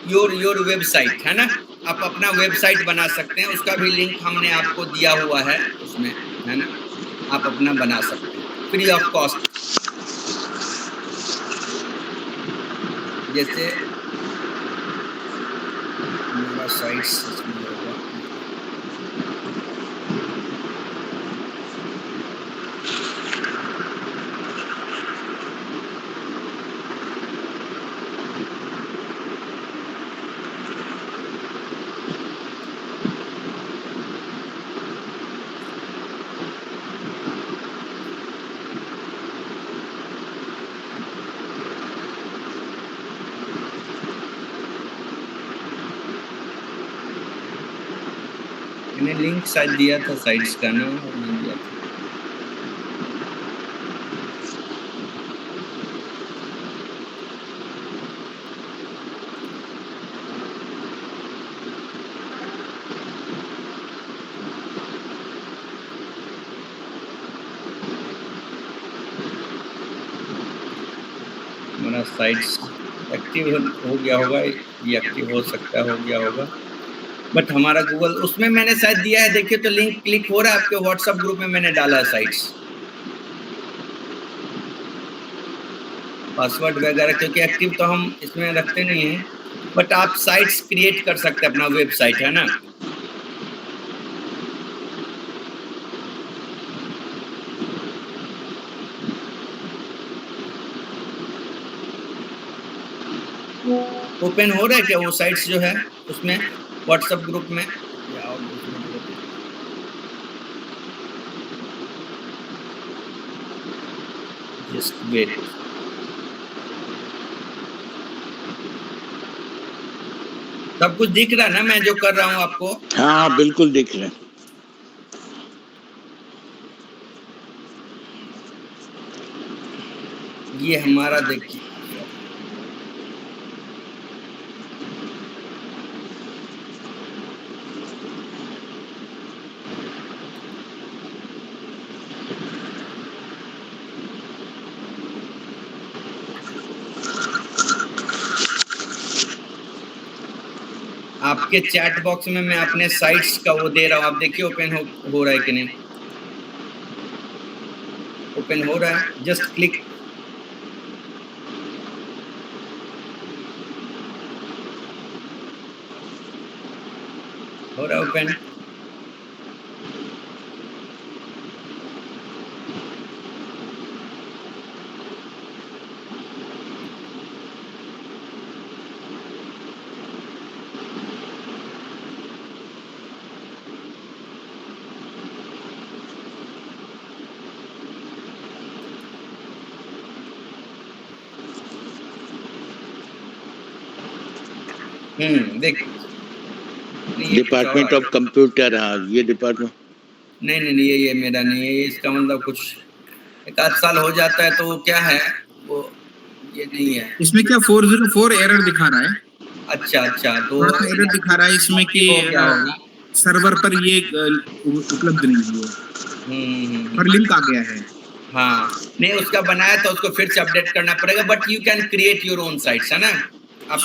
E: your website, है ना? आप अपना वेबसाइट बना सकते हैं, उसका भी लिंक हमने आपको दिया हुआ है उसमें, है ना? आप अपना बना सकते हैं फ्री ऑफ कॉस्ट। जैसे मेरा साइट्स इसमें होगा, मैंने लिंक शायद दिया था साइट्स का ना, नहीं दिया था। हमारा साइट्स एक्टिव हो गया होगा, ये एक्टिव हो सकता है, हो गया होगा, बट हमारा गूगल उसमें मैंने शायद दिया है, देखिए तो लिंक क्लिक हो रहा है, आपके व्हाट्सएप ग्रुप में मैंने डाला है साइट्स, पासवर्ड वगैरह, क्योंकि एक्टिव तो हम इसमें रखते नहीं हैं, बट आप साइट्स क्रिएट कर सकते हैं अपना वेबसाइट, है ना? ओपन हो रहा है क्या वो साइट्स जो है उसमें व्हाट्सएप ग्रुप में? जस्ट वेट, सब कुछ दिख रहा है ना मैं जो कर रहा हूँ आपको?
B: हाँ बिल्कुल दिख रहा है।
E: ये हमारा देखिए, आपके चैट बॉक्स में मैं अपने साइट्स का वो दे रहा हूँ, आप देखिए ओपन हो रहा है कि नहीं? ओपन हो रहा है, जस्ट क्लिक, हो रहा है ओपन। देख,
B: डिपार्टमेंट ऑफ कंप्यूटर, हाँ ये डिपार्टमेंट
E: नहीं ये मेरा नहीं है, इसका मतलब कुछ एक आध साल हो जाता है तो क्या है वो ये नहीं है।
G: इसमें क्या 404 एरर दिखा रहा है।
E: अच्छा तो
G: एरर दिखा रहा है इसमें कि सर्वर पर ये उपलब्ध नहीं है पर लिंक आ गया है।
E: हाँ नहीं उसका बनाया तो उसको फिर से अपडेट करना पड़ेगा, but you can create your own sites, है ना आप।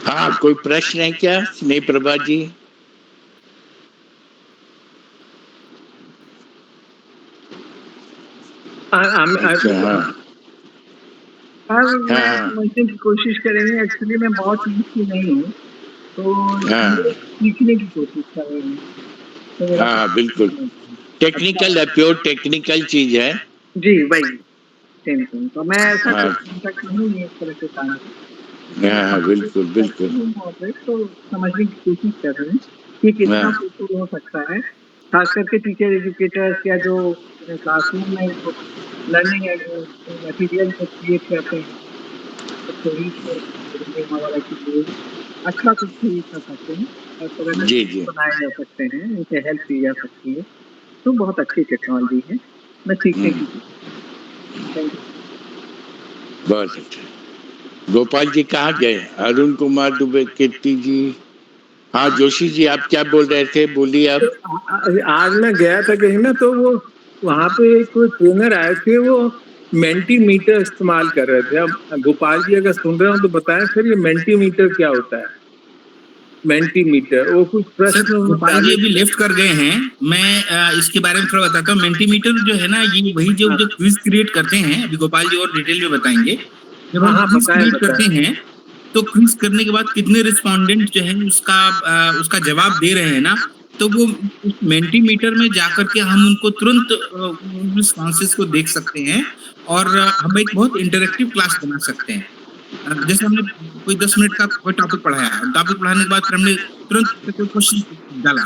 B: हाँ, कोई प्रश्न है क्या स्नेह प्रभा जी?
J: समझने की कोशिश करेंगे। एक्चुअली मैं बहुत सीखी नहीं हूँ तो सीखने की कोशिश कर रहे हैं।
B: हाँ बिल्कुल, टेक्निकल है, प्योर टेक्निकल चीज है
J: जी, वही तो मैं ऐसा नहीं इस तरह से काम।
B: हाँ बिल्कुल बिल्कुल।
J: तो समझने की कोशिश कर रहे हैं कि कितना फ्रूटफुल हो सकता है, खास करके टीचर एजुकेटर्स या जो क्लासरूम में लर्निंग मटीरियल को क्रिएट करते हैं वगैरह के लिए अच्छा कुछ भी कर सकते हैं और
B: जी
J: बनाए जा सकते हैं, उनसे हेल्प की जा सकती है। तो बहुत अच्छी टेक्नोलॉजी है, मैं सीखने की।
B: बहुत अच्छा। गोपाल जी कहाँ गए? अरुण कुमार दुबे, कीर्ति जी। हाँ जोशी जी आप क्या बोल रहे थे, बोलिए आप।
I: आज मैं गया था कहीं ना, तो वो वहाँ पे कोई ट्रेनर आए थे, वो मेंटीमीटर इस्तेमाल कर रहे थे। अब गोपाल जी अगर सुन रहे हो तो बताएं फिर ये मेंटीमीटर क्या होता है। मेंटीमीटर वो कुछ प्रश्न
G: गोपाल जी अभी लेफ्ट कर गए हैं। मैं इसके बारे में थोड़ा बताता हूँ। मेंटीमीटर जो है ना, ये वही जो क्विज क्रिएट करते हैं, अभी गोपाल जी और डिटेल में बताएंगे। जब हम क्विज क्रिएट करते हैं तो क्विज करने के बाद कितने रिस्पोंडेंट जो है उसका जवाब दे रहे हैं ना, तो वो मेंटीमीटर में जाकर के हम उनको तुरंत रिस्पॉन्सेस को देख सकते हैं और हम एक बहुत इंटरेक्टिव क्लास बना सकते हैं। जैसे हमने कोई 10 मिनट का कोई टॉपिक पढ़ाया, टॉपिक पढ़ाने के बाद फिर हमने तुरंत कोई क्वेश्चन डाला,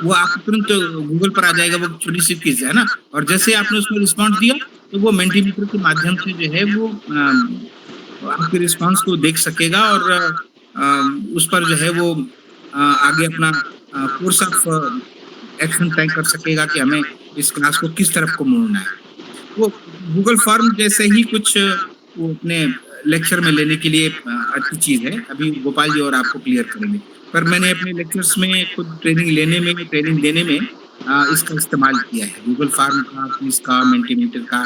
G: वो आपको तुरंत गूगल पर आ जाएगा, वो छोटी सी क्विज है ना, और जैसे आपने उसमें रिस्पॉन्स दिया तो वो मेंटीमीटर के माध्यम से जो है वो आपके रिस्पांस को देख सकेगा और उस पर जो है वो आगे अपना कोर्स ऑफ एक्शन तय कर सकेगा कि हमें इस क्लास को किस तरफ को मोड़ना है। वो गूगल फॉर्म जैसे ही कुछ वो अपने लेक्चर में लेने के लिए अच्छी चीज है। अभी गोपाल जी और आपको क्लियर करेंगे, पर मैंने अपने लेक्चर्स में खुद ट्रेनिंग देने में इसका इस्तेमाल किया है, गूगल फॉर्म का, इसका, मेंटीमीटर का।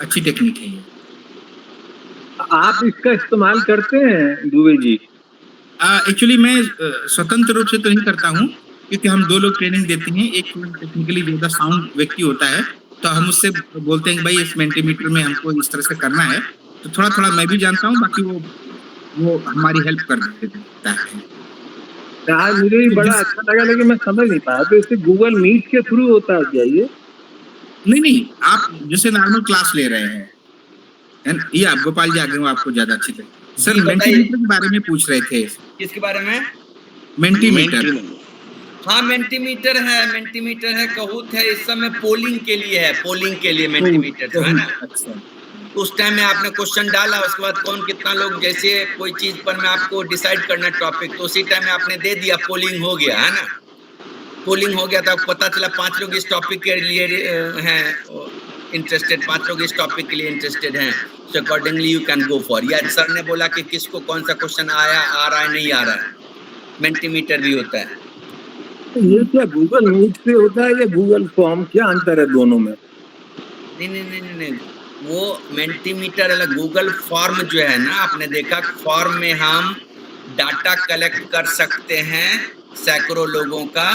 G: अच्छी टेक्निक है ये।
I: आप इसका इस्तेमाल करते हैं दुबे जी?
G: एक्चुअली मैं स्वतंत्र रूप से तो नहीं करता हूँ, क्योंकि हम 2 लोग ट्रेनिंग देते हैं। एक टेक्निकली ज्यादा साउंड व्यक्ति होता है, तो हम उससे बोलते हैं कि भाई इस मेंटीमीटर में हमको इस तरह से करना है, तो थोड़ा थोड़ा मैं भी जानता हूँ, बाकी वो हमारी हेल्प कर देता है।
I: आज मुझे भी बड़ा अच्छा लगा, लेकिन मैं समझ नहीं पाया, तो इससे गूगल मीट के थ्रू होता है क्या ये?
G: नहीं, आप जैसे नॉर्मल क्लास ले रहे हैं, ये आप गोपाल जी आगे आपको ज्यादा अच्छी लगे। सर मेंटीमीटर के बारे में पूछ रहे थे।
E: किसके बारे में?
G: मेंटीमीटर।
E: हाँ मेंटीमीटर है, कहूत है, इस समय पोलिंग के लिए मेंटीमीटर है ना।
G: अच्छा,
E: उस टाइम में आपने क्वेश्चन डाला, उसके बाद कौन कितना लोग, जैसे कोई चीज पर में आपको डिसाइड करना टॉपिक, तो उसी टाइम में आपने दे दिया, पोलिंग हो गया है ना। पोलिंग हो गया तो पता चला 5 लोग इस टॉपिक के लिए हैं इंटरेस्टेड, 5 लोग इस टॉपिक के लिए इंटरेस्टेड हैं, so accordingly you can go for. या सर ने बोला कि किसको कौन सा क्वेश्चन आ रहा है नहीं आ रहा है, मेंटीमीटर भी होता है।
I: ये क्या गूगल मीट से होता है या गूगल फॉर्म, क्या अंतर है दोनों में?
E: नहीं, वो मेंटीमीटर अलग, गूगल फॉर्म जो है ना, आपने देखा फॉर्म में हम डाटा कलेक्ट कर सकते हैं सैकड़ों लोगों का,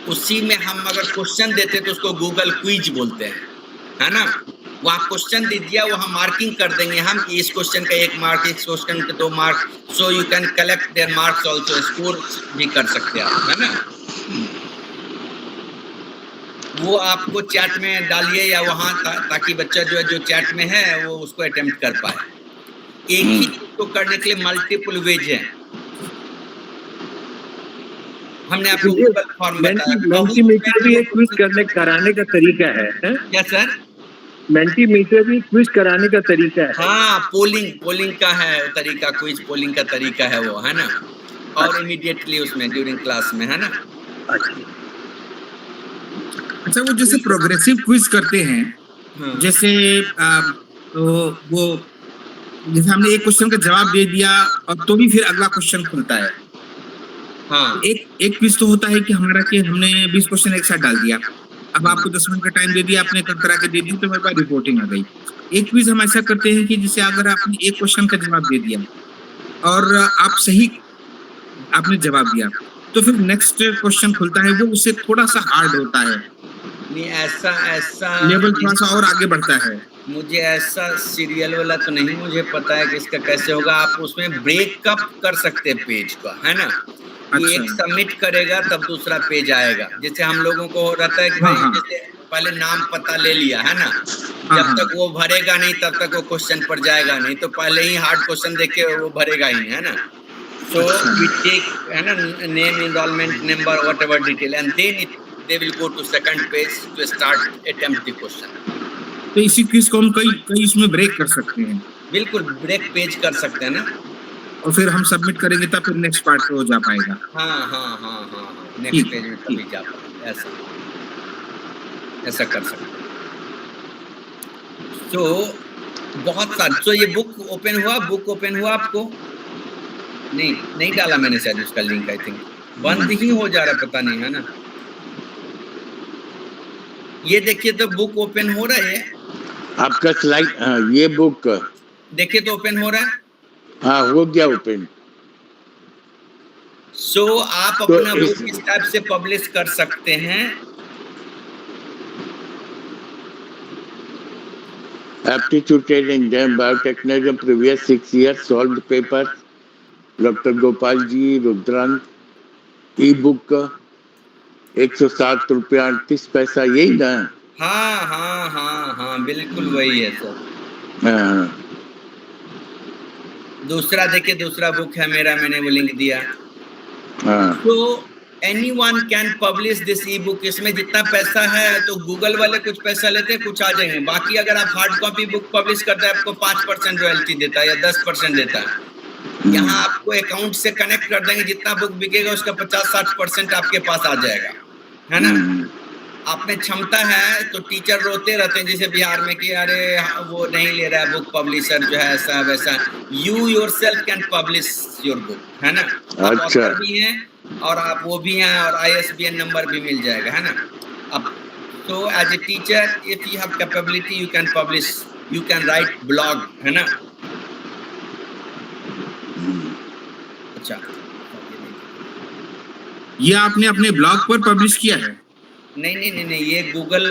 E: उसी में हम अगर क्वेश्चन देते तो उसको गूगल क्विज बोलते हैं, है ना। वहाँ क्वेश्चन दे दिया, वहाँ मार्किंग कर देंगे हम कि इस क्वेश्चन का 1 मार्क, इस क्वेश्चन का 2 mark, so you can collect their marks also, score भी कर सकते हैं आप, है ना। वो आपको चैट में डालिए या वहाँ ताकि बच्चा जो है जो चैट में है वो उसको अटेम्प्ट कर पाए। एक ही चीज को करने के लिए मल्टीपल वेज है। हमने आपको गूगल फॉर्म बताया।
I: मेंटीमीटर भी एक क्विज कराने का तरीका है?
E: क्या सर?
I: मेंटीमीटर भी क्विज कराने का तरीका है?
E: हाँ, पोलिंग का है तरीका, क्विज पोलिंग का तरीका है वो, है ना। और इमीडिएटली उसमें ड्यूरिंग क्लास में, है ना।
G: अच्छा, वो जैसे प्रोग्रेसिव क्विज करते हैं, जैसे तो वो जैसे हमने एक क्वेश्चन का जवाब दे दिया और तो भी फिर अगला क्वेश्चन खुलता है।
E: हाँ,
G: एक क्विज तो होता है कि हमारा कि हमने 20 क्वेश्चन एक साथ डाल दिया, अब आपको 10 मिनट का टाइम दे दिया, आपने करा के दे दी तो मेरे पास रिपोर्टिंग आ गई। एक क्विज हम ऐसा करते हैं कि जैसे अगर आपने एक क्वेश्चन का जवाब दे दिया और आप सही आपने जवाब दिया तो फिर नेक्स्ट क्वेश्चन खुलता है, वो उससे थोड़ा सा हार्ड होता है,
E: नहीं ऐसा
G: लेवल थोड़ा सा और आगे बढ़ता है।
E: मुझे ऐसा सीरियल वाला तो नहीं मुझे पता है कि इसका कैसे होगा। आप उसमें ब्रेकअप कर सकते हैं पेज का, है ना।
G: अच्छा।
E: एक सबमिट करेगा तब दूसरा पेज आएगा। जैसे हम लोगों को रहता है कि भाई जैसे पहले नाम पता ले लिया, है ना, जब तक वो भरेगा नहीं तब तक वो क्वेश्चन पर जाएगा नहीं, तो पहले ही हार्ड क्वेश्चन देख के वो भरेगा ही, है ना। So we take, है ना, name, enrollment number, whatever detail, and then they will go to second page to start attempt the question.
G: तो इसी क्विज को हम कई इसमें ब्रेक कर सकते हैं।
E: बिल्कुल ब्रेक पेज कर सकते हैं ना,
G: और फिर हम सबमिट करेंगे तब फिर नेक्स्ट पार्ट पे हो जा पाएगा।
E: हाँ, नेक्स्ट पेज में तभी जा पाएगा, ऐसा कर सकते हैं। तो बहुत सारे, तो ये बुक ओपन हुआ आपको? नहीं डाला मैंने शायद उसका लिंक, आई थिंक बंद ही हो जा रहा, पता नहीं, है ना। ये देखिए तो बुक ओपन हो रहा है
B: आपका स्लाइड, ये बुक
E: देखिए तो ओपन हो रहा है।
B: हाँ, हो गया ओपन।
E: सो आप अपना बुक इस टाइप से पब्लिश कर सकते हैं।
B: Aptitude training, then biotechnology, previous 6 years, solved paper, doctor Gopal ji, Rudrant, e book 107 रुपया 38 पैसा, यही ना?
E: हाँ, बिल्कुल वही है सर। दूसरा देखिए, दूसरा बुक है मेरा, मैंने वो लिंक दिया। तो anyone can publish this e-book। इसमें जितना पैसा है तो गूगल वाले कुछ पैसा लेते हैं, कुछ आ जाएंगे। बाकी अगर आप हार्ड कॉपी बुक पब्लिश करते हैं आपको 5% रॉयल्टी देता है या 10% देता है। यहाँ आपको अकाउंट से कनेक्ट कर देंगे, जितना बुक बिकेगा उसका 50-60% आपके पास आ जाएगा, है ना। आप में क्षमता है तो टीचर रोते रहते हैं जैसे बिहार में कि अरे वो नहीं ले रहा है बुक, पब्लिशर जो है ऐसा वैसा। You yourself can publish your book, है ना। आप ऑथर भी हैं और आप वो भी हैं, और ISBN नंबर भी मिल जाएगा, है ना। अब तो as a teacher if you have capability you can publish, you can write blog, है ना। अच्छा,
G: ये आपने अपने ब्लॉग पर पब्लिश किया है?
E: नहीं, ये गूगल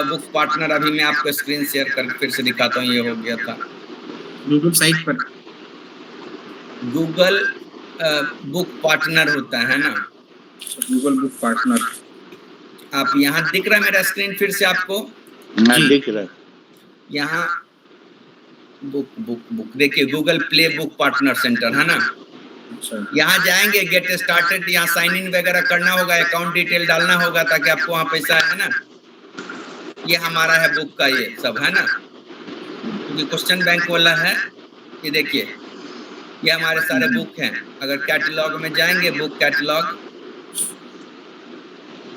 E: बुक पार्टनर, अभी मैं आपको स्क्रीन शेयर करके फिर से दिखाता हूँ। ये हो गया था
G: गूगल साइट पर,
E: गूगल बुक पार्टनर होता है ना,
G: गूगल बुक पार्टनर।
E: आप यहाँ दिख रहा है मेरा स्क्रीन फिर से आपको?
B: दिख रहा है।
E: यहाँ बुक देखिए, Google play book partner centre, है ना। यहाँ जाएंगे, गेट स्टार्टेड, यहाँ साइन इन वगैरह करना होगा, अकाउंट डिटेल डालना होगा ताकि आपको वहाँ पैसा, है ना। ये हमारा है बुक का, ये सब, है ना। ये क्वेश्चन बैंक वाला है, ये देखिए ये हमारे सारे बुक हैं। अगर कैटलॉग में जाएंगे, बुक कैटलॉग,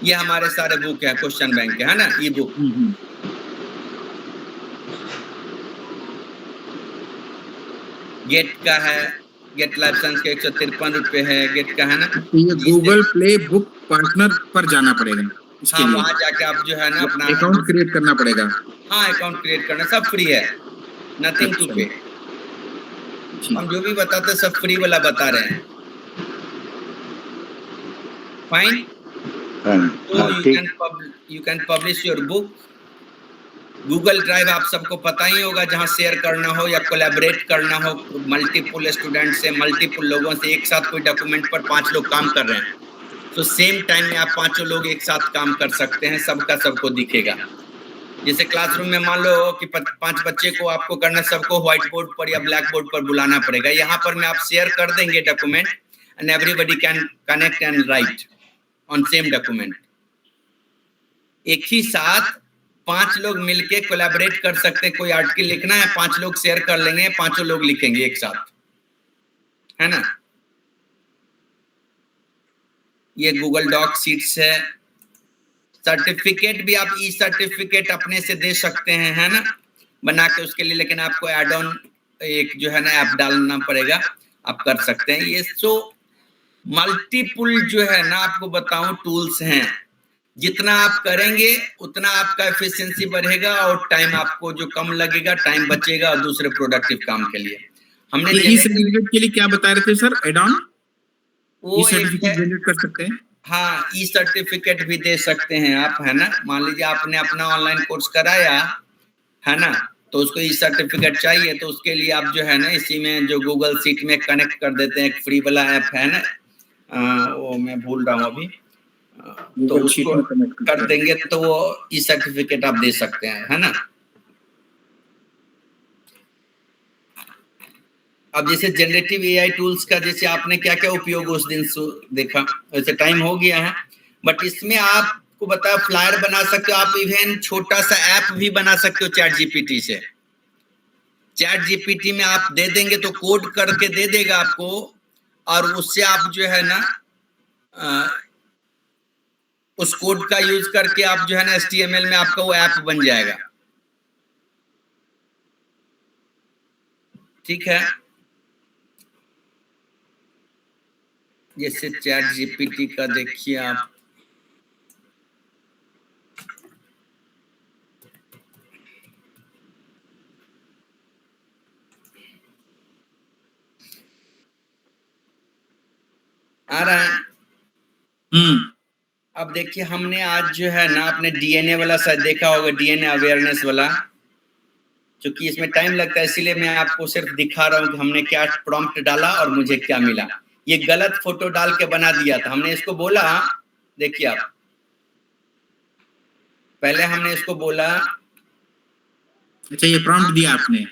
E: ये हमारे सारे बुक हैं क्वेश्चन बैंक के, है ना। ई बुक गेट का है, गेट लाइसेंस के 153 रुपए है गेट का, है ना।
G: ये गूगल प्ले बुक पार्टनर पर जाना पड़ेगा। इसके लिए
E: वहाँ जाके आप जो है ना अपना
G: अकाउंट क्रिएट करना पड़ेगा।
E: हाँ, अकाउंट क्रिएट करना सब फ्री है, नथिंग टू पे। हम जो भी बताते हैं सब फ्री वाला बता रहे हैं। फाइन। तो you can publish your book. Google drive आप सबको पता ही होगा, जहाँ शेयर करना हो या कोलैबोरेट करना हो मल्टीपल स्टूडेंट से, मल्टीपल लोगों से, एक साथ कोई डॉक्यूमेंट पर 5 लोग काम कर रहे हैं तो सेम टाइम में आप 5 लोग एक साथ काम कर सकते हैं, सबका सबको दिखेगा। जैसे क्लासरूम में मान लो कि 5 बच्चे को आपको करना, सबको व्हाइट बोर्ड पर या ब्लैक बोर्ड पर बुलाना पड़ेगा। यहाँ पर में आप शेयर कर देंगे document and everybody can connect and right on same document. एक ही साथ 5 लोग मिलके कोलैबोरेट कर सकते हैं। कोई आर्टिकल लिखना है, 5 लोग शेयर कर लेंगे, 5 लोग लिखेंगे एक साथ, है ना। ये गूगल डॉक शीट्स है। सर्टिफिकेट भी आप ई सर्टिफिकेट अपने से दे सकते हैं, है ना, बना के उसके लिए, लेकिन आपको एड ऑन एक जो है ना ऐप डालना पड़ेगा, आप कर सकते हैं ये। सो मल्टीपल जो है ना आपको बताऊं टूल्स हैं, जितना आप करेंगे उतना आपका एफिशिएंसी बढ़ेगा और टाइम आपको जो कम लगेगा टाइम बचेगा और दूसरे प्रोडक्टिव काम के लिए। हमने
G: ई सर्टिफिकेट के लिए क्या बता रहे थे sir? Add on e certificate generate कर सकते हैं।
E: हाँ, ई सर्टिफिकेट भी दे सकते हैं आप, है ना। मान लीजिए आपने अपना ऑनलाइन कोर्स कराया है ना, तो उसको ई सर्टिफिकेट चाहिए, तो उसके लिए आप जो है ना इसी में जो गूगल शीट में कनेक्ट कर देते हैं, एक फ्री वाला ऐप है ना, वो मैं भूल रहा हूँ अभी, तो उसको कर देंगे तो वो ई सर्टिफिकेट आप दे सकते हैं, है ना। अब जैसे जनरेटिव एआई टूल्स का जैसे आपने क्या क्या उपयोग उस दिन देखा, वैसे टाइम हो गया है, बट इसमें आपको बता फ्लायर बना सकते हो आप, इवन छोटा सा ऐप भी बना सकते हो चैट जीपीटी से। चैट जीपीटी में आप दे देंगे तो कोड करके दे देगा आपको, और उससे आप जो है ना उस कोड का यूज करके आप जो है ना HTML में आपका वो ऐप बन जाएगा। ठीक है, जैसे चैट जीपीटी का देखिए आप, आ रहा है। अब देखिए हमने आज जो है ना अपने डीएनए वाला शायद देखा होगा, डीएनए अवेयरनेस वाला, क्योंकि इसमें टाइम लगता है इसीलिए मैं आपको सिर्फ दिखा रहा हूँ कि हमने क्या प्रॉम्प्ट डाला और मुझे क्या मिला। ये गलत फोटो डाल के बना दिया था, हमने इसको बोला, देखिए आप, पहले हमने इसको बोला,
G: अच्छा ये प्रॉम्प्ट दिया आपने,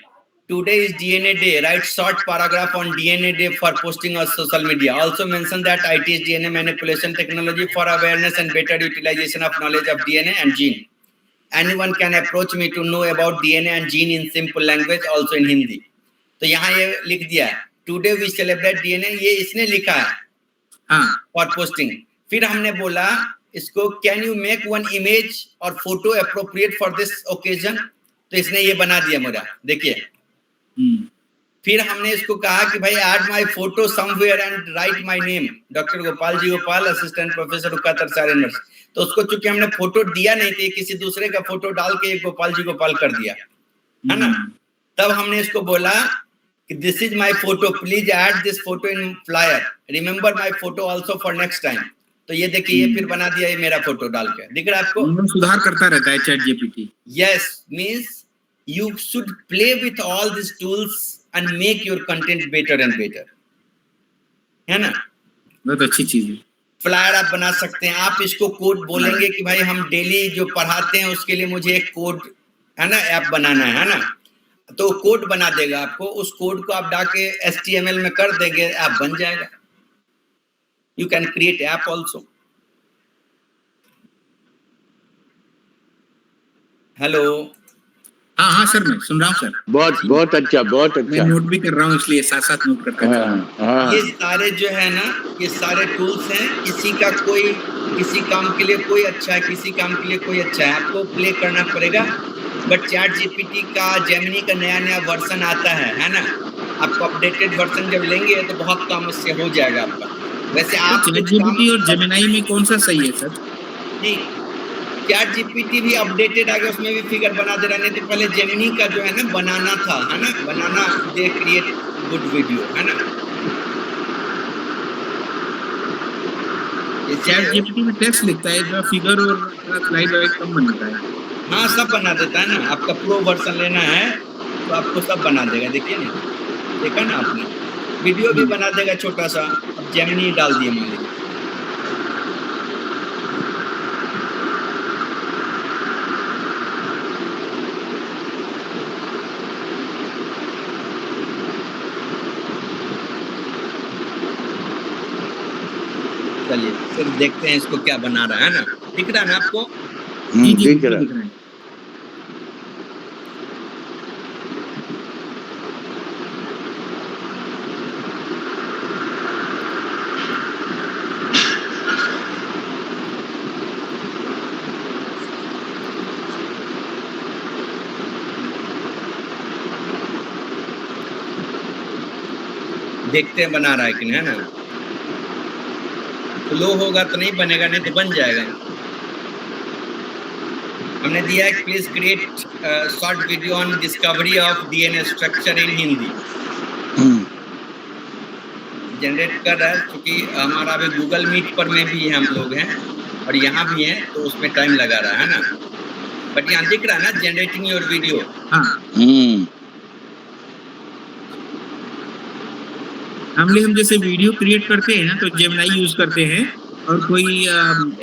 E: Today is DNA Day. Write short paragraph on DNA Day for posting on social media. Also mention that IT is DNA manipulation technology for awareness and better utilization of knowledge of DNA and gene. Anyone can approach me to know about DNA and gene in simple language, also in Hindi. तो यहाँ ये लिख दिया है, Today we celebrate DNA, ये इसने लिखा है for posting. फिर हमने बोला इसको, Can you make one image or photo appropriate for this occasion? तो इसने ये बना दिया मेरा, देखिए। फिर हमने इसको कहा कि भाई add my photo somewhere and write my name, doctor Gopal ji Gopal, assistant professor उकातर सारे नर्स। तो उसको चूंकि हमने फोटो दिया नहीं थे, किसी दूसरे का फोटो डाल के गोपाल जी गोपाल कर दिया, है ना। तब हमने इसको बोला कि this is my photo, please add this photo in flyer, remember my photo also for next time. तो ये देखिए ये फिर बना दिया ये मेरा फोटो डाल के, दिख रहा है आपको,
G: सुधार करता रहता है chat GPT.
E: Yes, means you should play with all these tools and make your content better and better, है ना।
G: बहुत अच्छी चीज है।
E: फ्लायर आप बना सकते हैं, आप इसको कोड बोलेंगे कि भाई हम डेली जो पढ़ाते हैं उसके लिए मुझे एक कोड है ना ऐप बनाना है ना, तो कोड बना देगा आपको, उस कोड को आप डाके HTML में कर देंगे, ऐप बन जाएगा। You can create app also. Hello,
G: हाँ सर, मैं सुन रहा हूँ सर।
B: बहुत अच्छा, बहुत अच्छा।
G: मैं नोट भी कर रहा हूँ, इसलिए साथ नोट करता हूँ।
E: ये सारे जो है ना, ये सारे टूल्स हैं, किसी का कोई किसी काम के लिए कोई अच्छा है, किसी काम के लिए कोई अच्छा है, आपको प्ले करना पड़ेगा। बट चैट जीपीटी का, जेमिनी का नया वर्जन आता है ना, आपको अपडेटेड वर्जन जब लेंगे तो बहुत काम उससे हो जाएगा आपका। वैसे आप
G: चैट जीपीटी और जेमिनी में कौन सा सही है सर?
E: जी, चैट जीपीटी भी अपडेटेड आ गया, उसमें भी फिगर बना दे रहा, नहीं तो पहले जेमिनी का जो है ना बनाना था, है ना, बनाना दे क्रिएट गुड वीडियो, है ना।
G: चैट जीपीटी में टेक्स्ट लिखता है, जो फिगर और स्लाइड वाइज कम बनाता है।
E: हाँ, सब बना देता है ना। आपका प्रो वर्जन लेना है तो आपको सब बना देगा। देखिए ना, देखा ना आपने, वीडियो भी बना देगा छोटा सा। अब जेमिनी डाल दिए मान लीजिए, चलिए फिर देखते हैं इसको क्या बना रहा है ना। दिख रहा है ना आपको?
B: दिख रहा है।
E: देखते हैं बना रहा है कि नहीं, है ना। लो होगा तो नहीं बनेगा, नहीं तो बन जाएगा। हमने दिया है please create short video on discovery of DNA structure in Hindi. Generate कर रहा है, क्योंकि हमारा अभी गूगल मीट पर में भी हम लोग हैं और यहाँ भी हैं, तो उसमें टाइम लगा रहा है ना। बट यहाँ दिख रहा है ना, जनरेटिंग योर वीडियो।
G: हम जैसे वीडियो क्रिएट करते हैं ना, तो जेमिनी यूज करते हैं, और कोई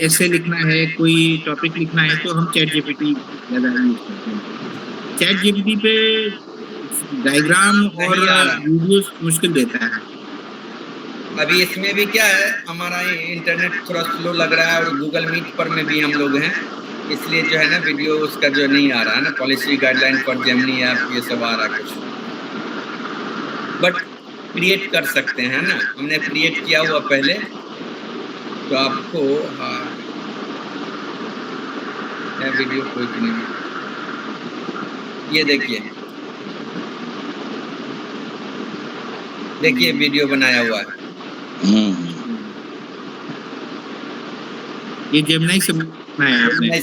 G: ऐसे लिखना है, कोई टॉपिक लिखना है, तो हम चैट जीपीटी ज़्यादा यूज करते हैं। चैट जीपीटी पे डायग्राम और वीडियोस मुश्किल देता है।
E: अभी इसमें भी क्या है, हमारा इंटरनेट थोड़ा स्लो लग रहा है और गूगल मीट पर में भी हम लोग हैं, इसलिए जो है ना वीडियो उसका जो नहीं आ रहा है ना। Policy guideline for Gemini app ये सब आ रहा है कुछ, बट क्रिएट कर सकते हैं ना। हमने क्रिएट किया हुआ पहले, तो आपको वीडियो कोई नहीं, ये देखिए वीडियो बनाया हुआ है।
G: ये जेमिनी से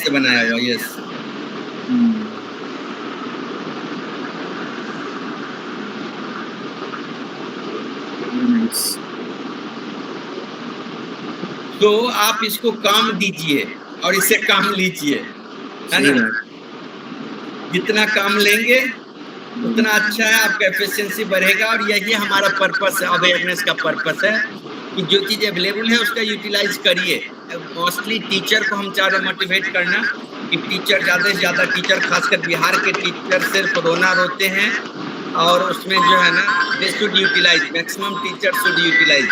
E: बनाया हुआ, यस। तो आप इसको काम दीजिए और इससे काम लीजिए, है ना। जितना काम लेंगे उतना अच्छा है, आपका एफिशिएंसी बढ़ेगा। और यही हमारा पर्पस है, अवेयरनेस का पर्पस है कि जो चीज़ अवेलेबल है उसका यूटिलाइज करिए। मोस्टली टीचर को हम चाह रहे मोटिवेट करना कि टीचर ज़्यादा से ज़्यादा, टीचर खासकर बिहार के टीचर सिर्फ रोना रोते हैं, और उसमें जो है ना they should utilise, maximum teacher should utilise.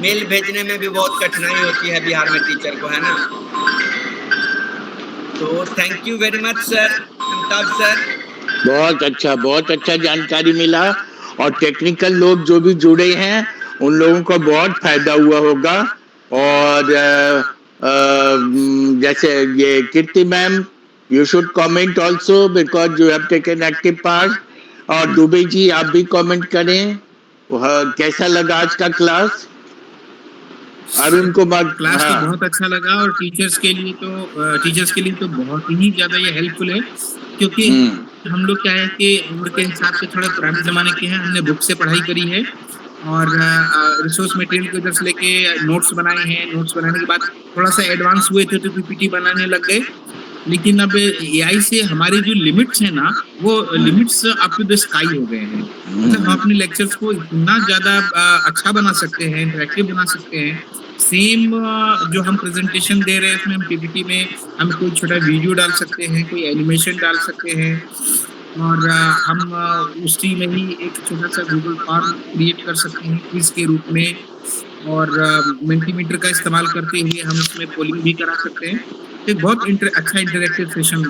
E: Mail भेजने में भी बहुत कठिनाई होती है बिहार में टीचर को, है ना। तो thank you very much sir, Amitabh sir.
B: बहुत अच्छा जानकारी मिला, और टेक्निकल लोग जो भी जुड़े हैं उन लोगों को बहुत फायदा हुआ होगा। और जैसे ये Kirti ma'am, you should comment also because you have taken active part. और दुबे जी आप भी कमेंट करें, कैसा लगा आज का क्लास। अरुण कुमार
G: क्लास तो बहुत अच्छा लगा, और टीचर्स के लिए तो बहुत ही ज्यादा ये हेल्पफुल है, क्योंकि हम लोग क्या है कि उम्र के हिसाब से थोड़ा पुराने जमाने के हैं। हमने बुक से पढ़ाई करी है और रिसोर्स मटेरियल को इधर से लेके नोट्स बनाए हैं। नोट्स बनाने के बाद थोड़ा सा एडवांस हुए थे तो पीपीटी बनाने लग गए। लेकिन अब एआई से हमारे जो लिमिट्स हैं ना, वो limits up to the sky हो गए हैं। मतलब हम अपने लेक्चर्स को इतना ज्यादा अच्छा बना सकते हैं, इंटरेक्टिव बना सकते हैं। सेम जो हम प्रेजेंटेशन दे रहे हैं उसमें हम पीपीटी में हम कोई छोटा वीडियो डाल सकते हैं, कोई एनिमेशन डाल सकते हैं, और हम उसी में ही एक छोटा सा गूगल फॉर्म क्रिएट कर सकते हैं क्विज के रूप में, और मल्टीमीटर का इस्तेमाल करते हुए हम उसमें पोलिंग भी करा सकते हैं। एक बहुत अच्छा इंटरेक्टिव सेशन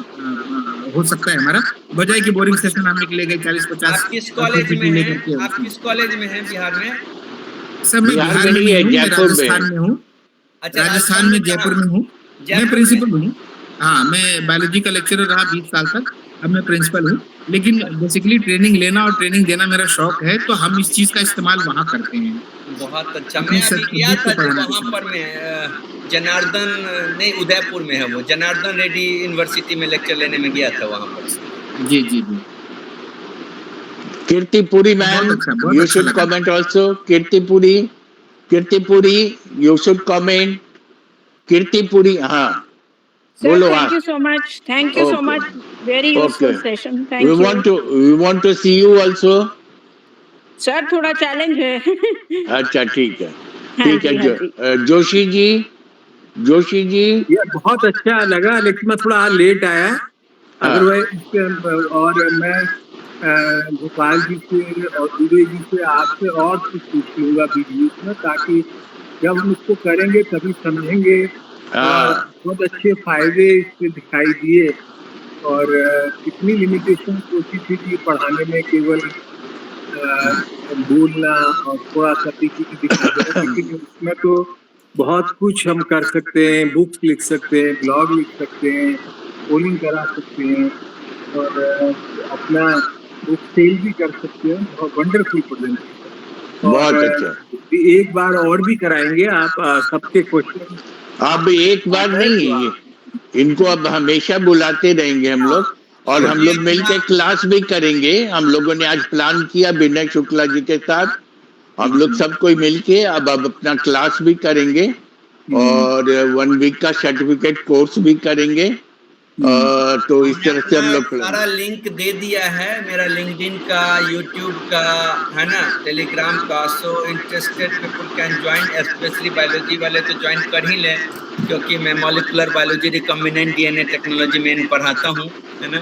G: हो सकता है हमारा, बजाय कि बोरिंग सेशन हमें ले गए 40-50।
E: आप किस कॉलेज में हैं? आप किस कॉलेज में हैं बिहार में?
G: सब मैं बिहार में नहीं हूँ, राजस्थान में हूँ।
E: अच्छा,
G: राजस्थान में जयपुर में हूँ। मैं प्रिंसिपल हूँ। हाँ, मैं बायोलॉजी का लेक्चरर रहा 20 साल तक। अब मैं प्रिंसिपल हूँ, लेकिन बेसिकली ट्रेनिंग लेना और ट्रेनिंग देना मेरा शौक है, तो हम इस चीज का इस्तेमाल वहाँ करते हैं।
E: बहुत अच्छा। मैं अभी गया था वहाँ पर मैं जनार्दन नहीं, उदयपुर में है वो, जनार्दन रेड्डी यूनिवर्सिटी में लेक्चर लेने में गया था वहां पर।
G: जी जी जी।
B: Kirtipuri ma'am, you should comment also. Kirtipuri, you should comment. Kirtipuri, हाँ बोलो।
H: Thank you so much, thank you so much, very useful session, thank you.
B: We want to see you also.
H: Sir थोड़ा चैलेंज है।
B: अच्छा ठीक है, ठीक है। जोशी जी,
I: ये बहुत अच्छा लगा, लेकिन मैं थोड़ा लेट आया। अदरवाइज और मैं गोपाल जी से और विजय जी से आपसे और कुछ पूछ लूंगा बीच में, ताकि जब हम इसको करेंगे तभी समझेंगे। बहुत अच्छे फायदे इससे दिखाई दिए, और कितनी लिमिटेशन होती थी कि पढ़ाने में केवल बोलना और थोड़ा सा पीछे दिखा देना, लेकिन उसमें तो बहुत कुछ हम कर सकते हैं। बुक्स लिख सकते हैं, ब्लॉग लिख सकते हैं, पोलिंग करा सकते हैं, और अपना बुक सेल भी कर सकते हैं। बहुत वंडरफुल प्रेजेंटेशन।
B: बहुत अच्छा।
I: एक बार और भी कराएंगे आप सबके क्वेश्चन।
B: आप एक बार नहीं, इनको अब हमेशा बुलाते रहेंगे हम लोग, और हम लोग मिलकर क्लास भी करेंगे। हम लोगों ने आज प्लान किया विनय शुक्ला जी के साथ, हम लोग सब कोई मिलके अब अपना क्लास भी करेंगे, और 1 वीक का सर्टिफिकेट कोर्स भी करेंगे। तो इस तरह से हम लोग
E: सारा लिंक दे दिया है, मेरा लिंक्डइन का, यूट्यूब का, है ना, टेलीग्राम का। So interested people can join, specially biology वाले तो ज्वाइन कर ही लें, क्योंकि मैं molecular biology, recombinant DNA technology में पढ़ाता हूँ, है ना।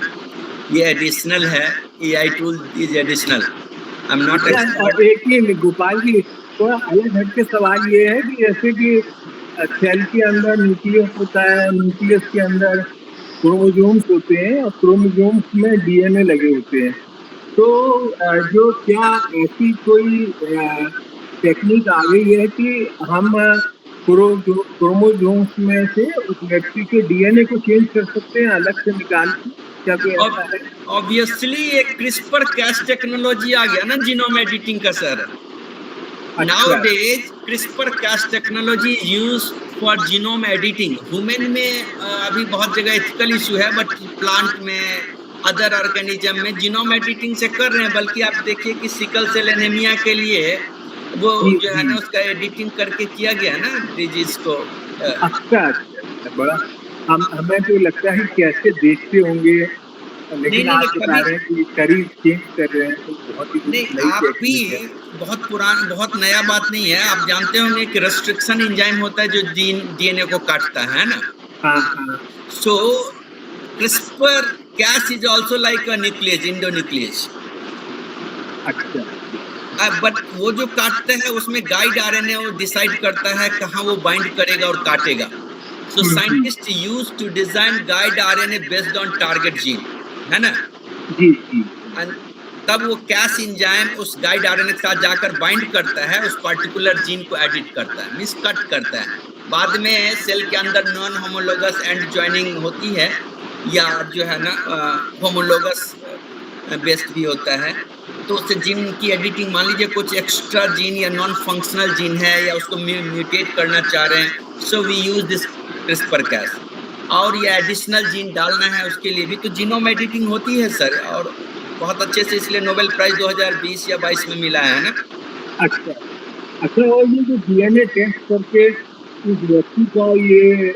E: ये एडिशनल है, AI tool is additional, I am not expert.
I: देखिए गोपाल जी, थोड़ा अलग हट के सवाल ये है कि जैसे कि सेल के अंदर न्यूक्लियस होता है, न्यूक्लियस के अंदर क्रोमोसोम्स होते हैं, और क्रोमोसोम्स में डीएनए लगे होते हैं। तो जो क्या ऐसी कोई टेक्निक आ गई है कि हम क्रोमोसोम्स में से उस व्यक्ति के डीएनए को चेंज कर सकते हैं, अलग से निकाल के?
E: ऑब्वियसली एक क्रिस्पर कैस टेक्नोलॉजी आ गया ना जीनोम एडिटिंग का sir. Nowadays CRISPR Cas technology use for genome editing. Human में अभी बहुत जगह एथिकल इशू है, बट प्लांट में, अदर ऑर्गेनिज्म में जीनोम एडिटिंग से कर रहे हैं। बल्कि आप देखिए कि सिकल सेल एनीमिया के लिए वो जो है ना, उसका एडिटिंग करके किया गया ना डिजीज को।
I: अच्छा, बड़ा हमें तो लगता है कैसे देखते होंगे, लेकिन आप बता रहे हैं कि करीब चेंज कर रहे हैं, तो बहुत ही
E: नहीं, आप भी बहुत नया बात नहीं है। आप जानते होंगे कि रेस्ट्रिक्शन एंजाइम होता है जो डीएनए को काटता है ना।
I: हाँ।
E: सो CRISPR Cas is also like a nucleus, endonuclease.
I: अच्छा।
E: बट वो जो काटता है उसमें गाइड आरएनए वो डिसाइड करता है कहाँ वो बाइंड करेगा और काटेगा। So scientist use to design guide RNA based on target gene, है ना।
I: जी।
E: तब वो कैस एंजाइम उस गाइड आरएनए के साथ जाकर बाइंड करता है, उस पर्टिकुलर जीन को एडिट करता है, मींस कट करता है। बाद में सेल के अंदर नॉन होमोलोगस एंड ज्वाइनिंग होती है, या जो है ना होमोलोगस बेस्ड भी होता है। तो उससे जीन की एडिटिंग, मान लीजिए कुछ एक्स्ट्रा जीन या नॉन फंक्शनल जीन है, या उसको म्यूटेट करना चाह रहे हैं, so we use this CRISPR Cas। और ये एडिशनल जीन डालना है, उसके लिए भी तो जीनोम एडिटिंग होती है सर, और बहुत अच्छे से, इसलिए नोबेल प्राइज 2020 या 22 में मिला है ना।
I: अच्छा, और ये जो डीएनए टेस्ट करके इस व्यक्ति का ये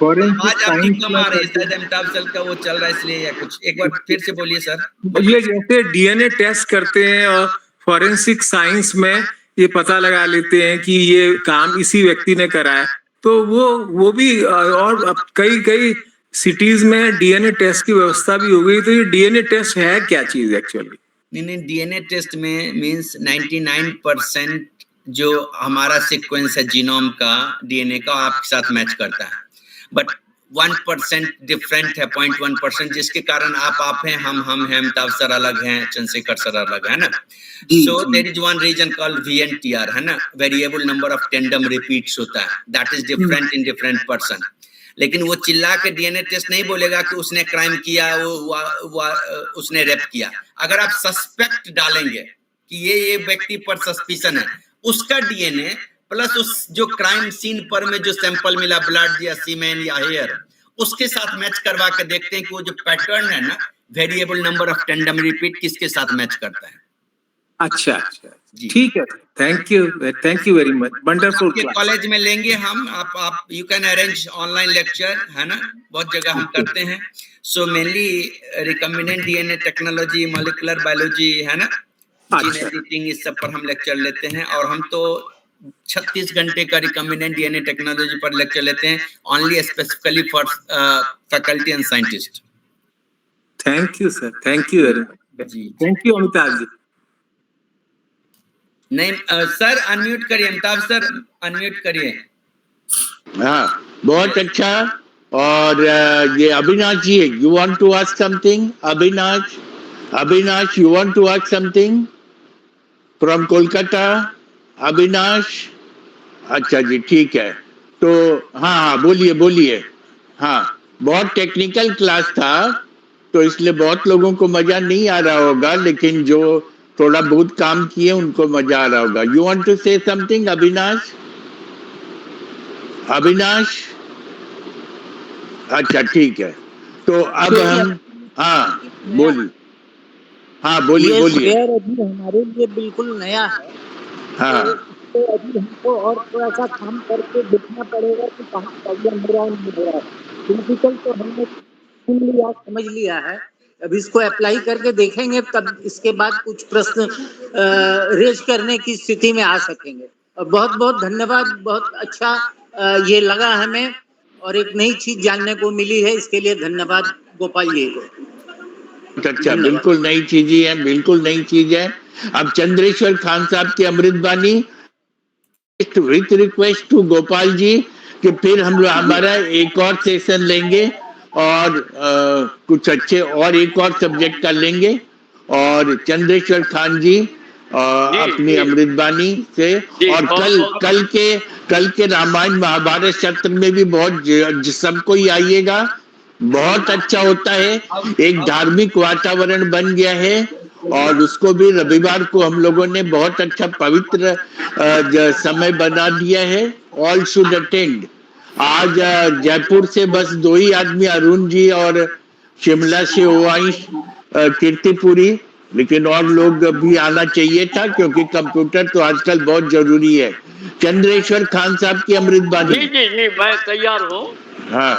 I: फॉरेंसिक साइंस
E: का वो चल रहा है इसलिए, या कुछ एक बार फिर से बोलिए सर।
I: ये जैसे डीएनए टेस्ट करते हैं और फॉरेंसिक साइंस में ये पता लगा लेते हैं कि ये काम इसी व्यक्ति ने करा है, तो वो भी, और कई सिटीज में डीएनए टेस्ट की व्यवस्था भी हो गई। तो ये डीएनए टेस्ट है क्या चीज एक्चुअली?
E: नहीं, डीएनए टेस्ट में मींस 99% जो हमारा सीक्वेंस है जीनोम का, डीएनए का, आपके साथ मैच करता है। बट 1% डिफरेंट है, 0.1%, जिसके कारण आप हैं, हम हैं, अमिताभ सर अलग हैं, चंद्रशेखर सर अलग है ना। So there is one reason called VNTR, है ना, variable number of tandem repeats होता है, that is different in different person. लेकिन वो चिल्ला के डीएनए टेस्ट नहीं बोलेगा कि उसने क्राइम किया, उसने रेप किया। अगर आप सस्पेक्ट डालेंगे कि ये व्यक्ति पर सस्पिशन है, उसका डीएनए प्लस उस जो क्राइम सीन पर में जो सैंपल मिला ब्लड या सीमेन या हेयर, उसके साथ मैच करवा के देखते हैं कि वो जो पैटर्न है ना, variable number of tandem repeat किसके साथ मैच करता है।
I: अच्छा अच्छा, ठीक है, thank you very much, wonderful.
E: आपके कॉलेज में लेंगे हम, आप you can arrange online lecture, है ना, बहुत जगह हम करते हैं। So mainly recombinant DNA technology, molecular biology, है ना, जीन एडिटिंग, इस सब पर हम लेक्चर लेते हैं। और हम तो 36 घंटे का रिकम्बिनेंट डीएनए टेक्नोलॉजी पर लेक्चर लेते हैं, only specifically for faculty and scientist.
I: Thank you sir, thank you very much जी, थैंक यू अमिताभ जी।
E: नहीं सर, अनम्यूट करिए, अमिताभ सर अनम्यूट करिए।
B: हाँ, बहुत अच्छा। और ये Avinash ji, you want to ask something? Avinash, you want to ask something from Kolkata? Avinash, अच्छा जी, ठीक है। तो हाँ, बोलिए। हाँ, बहुत टेक्निकल क्लास था, तो इसलिए बहुत लोगों को मजा नहीं आ रहा होगा, लेकिन जो थोड़ा बहुत काम किए उनको मजा आ रहा होगा। You want to say something Avinash? अच्छा, ठीक है। तो अब हम बोलिए।
K: शेयर अभी हमारे लिए बिल्कुल नया है।
B: हाँ,
K: तो अभी हमको और थोड़ा सा काम करके देखना पड़ेगा कि कहाँ प्रॉब्लम हो रहा है। प्रिंसिपल तो हमने सुन लिया, समझ लिया है, अब इसको अप्लाई करके देखेंगे, तब इसके बाद कुछ प्रश्न रेज करने की स्थिति में आ सकेंगे। और बहुत बहुत धन्यवाद, बहुत अच्छा ये लगा हमें, और एक नई चीज जानने को मिली है, इसके लिए धन्यवाद गोपाल जी को।
B: अच्छा, बिल्कुल नई चीज है। अब चंद्रेश्वर खान साहब की अमृत बानी with request to Gopal ji कि फिर हम लोग हमारा एक और सेशन लेंगे और कुछ अच्छे और एक और सब्जेक्ट का लेंगे, और चंद्रेश्वर खान जी अपनी अमृत बानी से, और कल के रामायण महाभारत सत्र में भी बहुत सबको ही आइएगा, बहुत अच्छा होता है। एक धार्मिक वातावरण बन गया है, और उसको भी रविवार को हम लोगों ने बहुत अच्छा पवित्र समय बना दिया है। All should attend. आज जयपुर से बस 2 ही आदमी, अरुण जी और शिमला से ओआई कीर्तिपुरी, लेकिन और लोग भी आना चाहिए था, क्योंकि कंप्यूटर तो आजकल बहुत जरूरी है। चंद्रेश्वर खान साहब की अमृत बानी।
D: जी, मैं तैयार हूँ।
B: हाँ,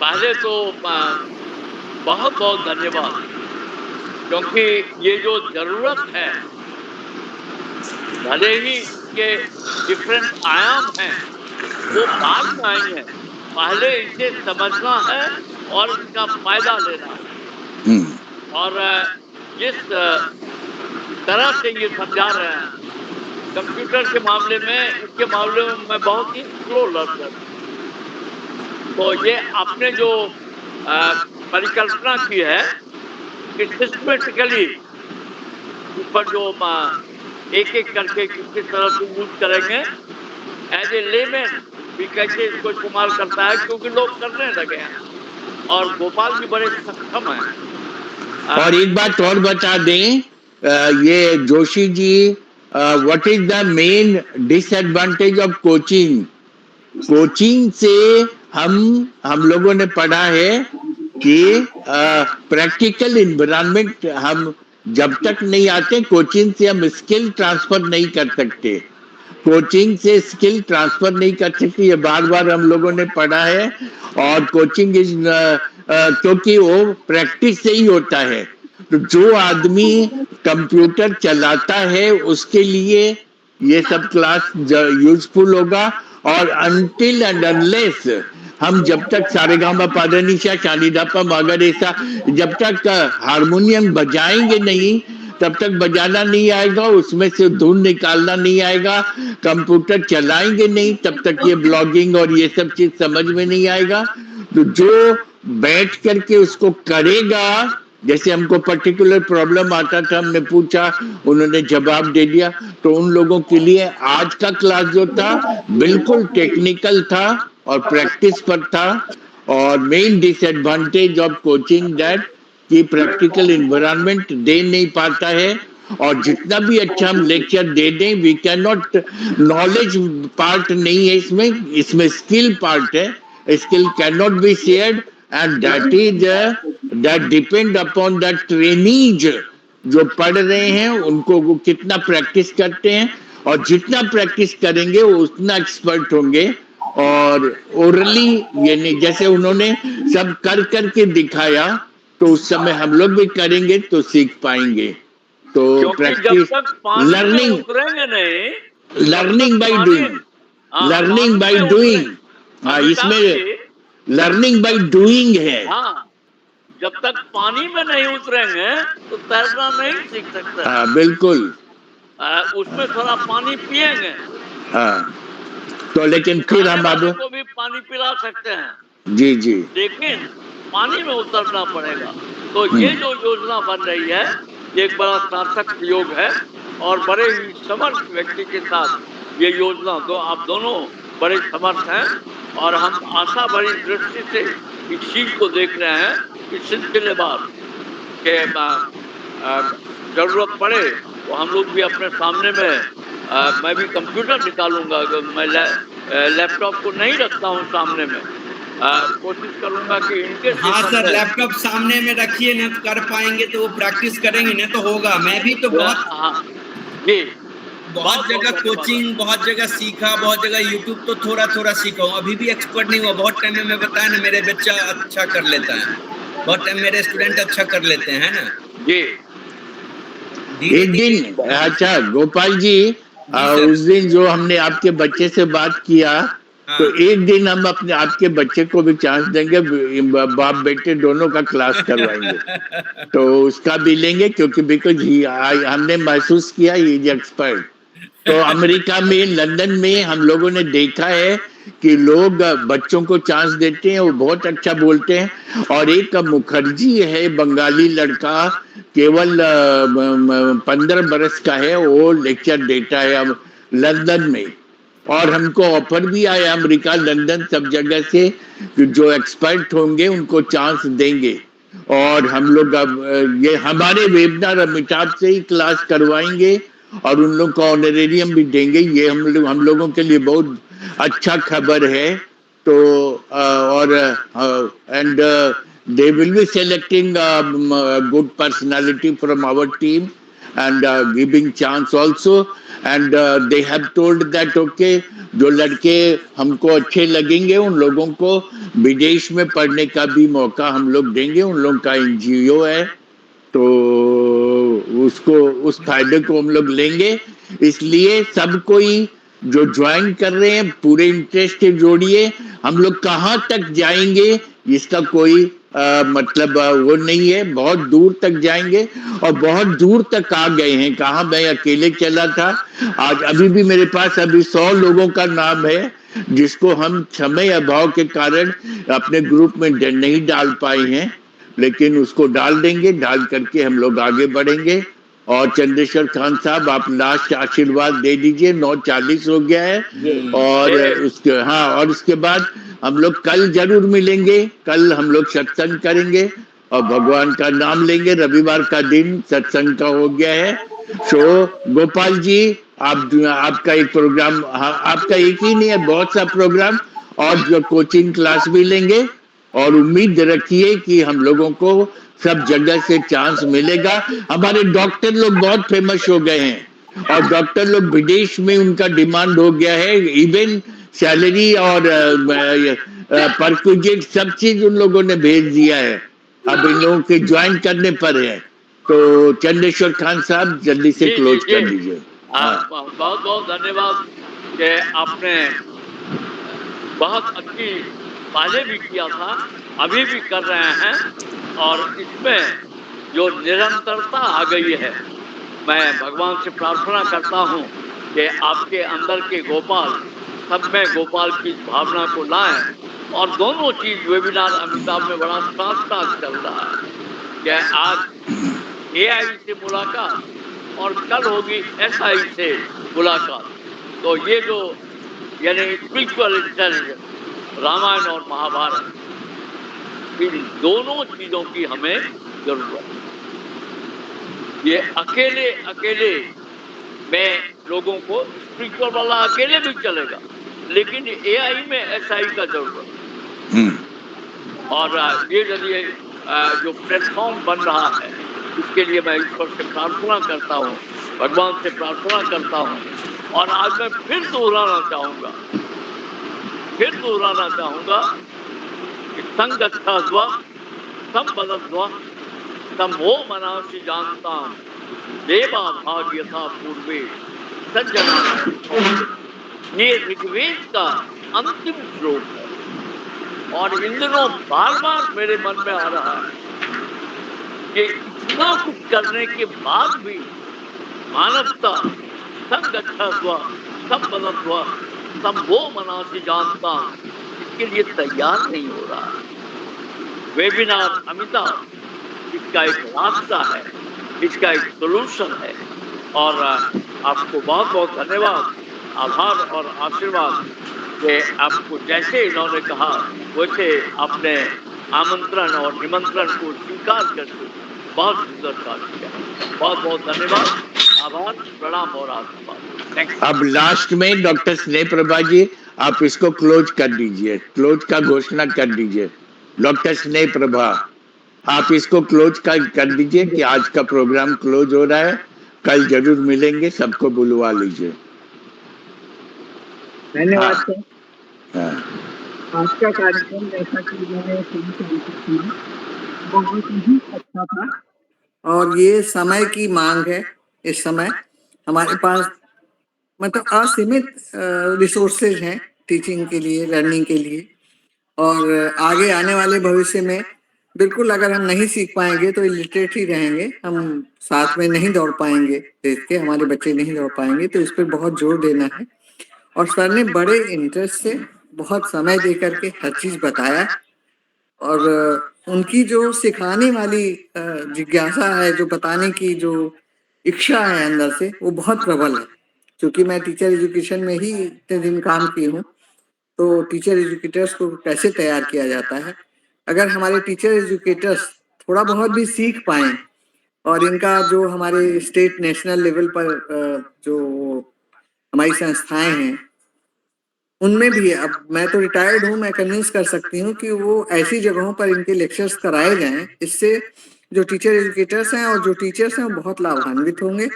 D: पहले तो बहुत बहुत धन्यवाद, क्योंकि ये जो जरूरत है, भले ही के डिफरेंट आयाम हैं, वो बाद में आई है, पहले इसे समझना है और इसका फायदा लेना है। और जिस तरह से ये समझा रहे हैं कंप्यूटर के मामले में, इसके मामले में मैं बहुत ही स्लो लर्नर। तो ये आपने जो परिकल्पना की है कि सिस्टमेटिकली ऊपर जो एक एक करके किसी तरह से यूज करेंगे, एज ए लेमैन भी कैसे इसको इस्तेमाल करता है, क्योंकि लोग करने लगे हैं और गोपाल जी बड़े सक्षम हैं।
B: और एक बात और बता दें, ये Joshi ji, what is the main disadvantage of coaching? Coaching से हम लोगों ने पढ़ा है कि प्रैक्टिकल एनवायरनमेंट हम जब तक नहीं आते, कोचिंग से हम स्किल ट्रांसफर नहीं कर सकते। ये बार बार हम लोगों ने पढ़ा है। और कोचिंग इज क्योंकि वो प्रैक्टिस से ही होता है। तो जो आदमी कंप्यूटर चलाता है उसके लिए ये सब क्लास यूजफुल होगा। और अनटिल एंड अनलेस हम जब तक सारेगामा पाधानीसा शानीधापा मागरेसा जब तक हारमोनियम बजाएंगे नहीं, तब तक बजाना नहीं आएगा, उसमें से धुन निकालना नहीं आएगा, कंप्यूटर चलाएंगे नहीं, तब तक ये ब्लॉगिंग और ये सब चीज समझ में नहीं आएगा। तो जो बैठ करके उसको करेगा, जैसे हमको पर्टिकुलर प्रॉब्लम आता था, हमने पूछा, उन्होंने जवाब दे दिया, तो उन लोगों के लिए आज का क्लास जो था बिल्कुल टेक्निकल था और प्रैक्टिस पर था। और main disadvantage of coaching that कि प्रैक्टिकल एनवायरनमेंट दे नहीं पाता है और जितना भी अच्छा हम लेक्चर दे दें, we can not, knowledge part नहीं है इसमें, इसमें स्किल पार्ट है. Skill can not be shared and that is that depend upon that trainees जो पढ़ रहे हैं, उनको वो कितना प्रैक्टिस करते हैं, और जितना प्रैक्टिस करेंगे वो उतना एक्सपर्ट होंगे. और ओरली यानी जैसे उन्होंने सब कर करके दिखाया, तो उस समय हम लोग भी करेंगे तो सीख पाएंगे. तो practice, learning, learning by doing, learning by doing. हाँ, इसमें लर्निंग बाय डूइंग है.
D: हाँ, जब तक पानी में नहीं उतरेंगे तो तैरना नहीं सीख सकते.
B: हाँ बिल्कुल.
D: उसमें थोड़ा पानी पिएंगे.
B: हाँ, तो लेकिन फिर हम अब
D: को भी पानी पिला सकते हैं.
B: जी जी,
D: लेकिन पानी में उतरना पड़ेगा. तो ये जो योजना बन रही है, ये एक बड़ा सार्थक प्रयोग है, और बड़े ही समर्थ व्यक्ति के साथ ये योजना, तो आप दोनों बड़े समर्थ हैं, और हम आशा भरी दृष्टि से इस चीज को देख रहे हैं. इस सिलसिलेवार के जरूरत पड़े तो हम लोग भी अपने सामने में, मैं भी कंप्यूटर निकालूंगा. मैं लैपटॉप को नहीं रखता हूँ सामने में. कोशिश करूंगा कि इनके,
E: हाँ सर, लैपटॉप सामने में रखिए ना, तो कर पाएंगे, तो वो प्रैक्टिस करेंगे ना तो होगा. मैं भी तो बहुत जगह कोचिंग, बहुत जगह सीखा, बहुत जगह यूट्यूब तो थोड़ा थोड़ा सीखा हूँ. अभी भी एक्सपर्ट नहीं हुआ. बहुत टाइम में मैं बताया ना, मेरे बच्चा अच्छा कर लेता है, बहुत टाइम मेरे स्टूडेंट अच्छा कर लेते हैं ना
D: जी.
B: एक दिन, अच्छा गोपाल जी, उस दिन जो हमने आपके बच्चे से बात किया, तो एक दिन हम अपने आपके बच्चे को भी चांस देंगे, बाप बेटे दोनों का क्लास करवाएंगे. तो उसका भी लेंगे, क्योंकि बिकॉज हमने महसूस किया ही इज एक्सपर्ट. तो अमेरिका में, लंदन में हम लोगों ने देखा है कि लोग बच्चों को चांस देते हैं, वो बहुत अच्छा बोलते हैं. और एक मुखर्जी है, बंगाली लड़का, केवल 15 बरस का है, वो लेक्चर देता है अब लंदन में. और हमको ऑफर भी आया अमेरिका, लंदन, सब जगह से, कि जो एक्सपर्ट होंगे उनको चांस देंगे. और हम लोग अब ये हमारे वेबिनार अमिताभ से ही क्लास करवाएंगे, और उन लोग को ऑनरेरियम भी देंगे. ये हम लोगों के लिए बहुत अच्छा खबर है. तो और and they will be selecting good personality from our team and giving chance also, and they have told that okay, जो लड़के हमको अच्छे लगेंगे उन लोगों को विदेश में पढ़ने का भी मौका हम लोग देंगे. उन लोगों का NGO है, तो उसको, उस फायदे को हम लोग लेंगे. इसलिए सब कोई जो ज्वाइन कर रहे हैं पूरे इंटरेस्ट से जोड़िए. हम लोग कहाँ तक जाएंगे इसका कोई मतलब वो नहीं है. बहुत दूर तक जाएंगे, और बहुत दूर तक आ गए हैं. कहाँ मैं अकेले चला था, आज अभी भी मेरे पास अभी 100 लोगों का नाम है, जिसको हम समय अभाव के कारण अपने ग्रुप में नहीं डाल पाए हैं, लेकिन उसको डाल देंगे. डाल करके हम लोग आगे बढ़ेंगे. और चंद्रेश्वर खान साहब, आप लास्ट आशीर्वाद दे दीजिए. 9:40 हो गया है, और उसके, हाँ, और उसके बाद हम लोग कल जरूर मिलेंगे. कल हम लोग सत्संग करेंगे और भगवान का नाम लेंगे. रविवार का दिन सत्संग का हो गया है. सो गोपाल जी, आपका एक प्रोग्राम, हाँ, आपका एक ही नहीं है, बहुत सा प्रोग्राम, और जो कोचिंग क्लास भी लेंगे. और उम्मीद रखिए कि हम लोगों को सब जगह से चांस मिलेगा. हमारे डॉक्टर लोग बहुत फेमस हो गए हैं, और डॉक्टर लोग विदेश में उनका डिमांड हो गया है. इवन सैलरी और परक्विजिट सब चीज उन लोगों ने भेज दिया है. अब इन लोगों के ज्वाइन करने पर है. तो चंद्रेश्वर खान साहब जल्दी से क्लोज कर दीजिए.
D: बहुत बहुत धन्यवाद कि आपने बहुत अच्छी पहले भी किया था, अभी भी कर रहे हैं, और इसमें जो निरंतरता आ गई है, मैं भगवान से प्रार्थना करता हूँ कि आपके अंदर के गोपाल सब में गोपाल की भावना को लाएं. और दोनों चीज, वेबिनार अमिताभ में बड़ा साथ चल रहा है कि आज AI से मुलाकात और कल होगी SI से मुलाकात. तो ये जो यानी स्पिरिचुअल इंटेलिजेंस, रामायण और महाभारत, इन दोनों चीजों की हमें जरूरत है. ये अकेले अकेले मैं लोगों को स्पिरिचुअल वाला अकेले भी चलेगा, लेकिन एआई में एसआई का जरूरत। और ये यदि जो प्लेटफॉर्म बन रहा है, इसके लिए मैं ईश्वर से प्रार्थना करता हूँ, भगवान से प्रार्थना करता हूँ। और आज मैं फिर दोहराना चाहूंगा कि संगच्छध्वा संपदध्वा तमो मनासि जानताम देवा भाग्यथा पूर्वे सज्जना। ये ऋग्वेद का अंतिम श्लोक है और इन दिनों बार बार मेरे मन में आ रहा है कि इतना कुछ करने के बाद भी मानवता संगच्छध्वा संपदध्वा तमो मनासि जानताम इसके लिए तैयार नहीं हो रहा। वेबिनार अमिता इसका एक रास्ता है, इसका एक सोल्यूशन है। और आपको बहुत बहुत धन्यवाद, आभार और आशीर्वाद कि आपको जैसे इन्होंने कहा वैसे आपने आमंत्रण और निमंत्रण को स्वीकार करके बहुत सुंदर कार्य किया। बहुत बहुत धन्यवाद, आभार, प्रणाम और आशीर्वाद।
B: अब लास्ट में डॉक्टर स्नेह प्रभा जी आप इसको क्लोज कर दीजिए, क्लोज का घोषणा कर दीजिए। डॉक्टर स्नेह प्रभा आप इसको क्लोज कर दीजिए कि आज का प्रोग्राम क्लोज हो रहा है, कल जरूर मिलेंगे, सबको बुलवा लीजिए।
J: धन्यवाद सर। आज का कार्यक्रम जैसा कि मैंने सुना बहुत ही अच्छा था और ये समय की मांग है। इस समय हमारे पास मतलब असीमित रिसोर्सेज हैं टीचिंग के लिए, लर्निंग के लिए, और आगे आने वाले भविष्य में बिल्कुल अगर हम नहीं सीख पाएंगे तो इलिटरेट ही रहेंगे, हम साथ में नहीं दौड़ पाएंगे, देख के हमारे बच्चे नहीं दौड़ पाएंगे। तो इस पर बहुत जोर देना है और सर ने बड़े इंटरेस्ट से बहुत समय दे करके हर चीज बताया और उनकी जो सिखाने वाली जिज्ञासा है, जो बताने की जो इच्छा है अंदर से, वो बहुत प्रबल है। क्योंकि मैं टीचर एजुकेशन में ही इतने दिन काम की हूँ, तो टीचर एजुकेटर्स को कैसे तैयार किया जाता है, अगर हमारे टीचर एजुकेटर्स थोड़ा बहुत भी सीख पाएं और इनका जो हमारे स्टेट नेशनल लेवल पर जो हमारी संस्थाएं हैं उनमें भी, अब मैं तो रिटायर्ड हूँ, मैं कन्विंस कर सकती हूँ कि वो ऐसी जगहों पर इनके लेक्चर्स कराए जाएं, इससे जो टीचर एजुकेटर्स हैं और जो टीचर्स हैं वो बहुत लाभान्वित होंगे।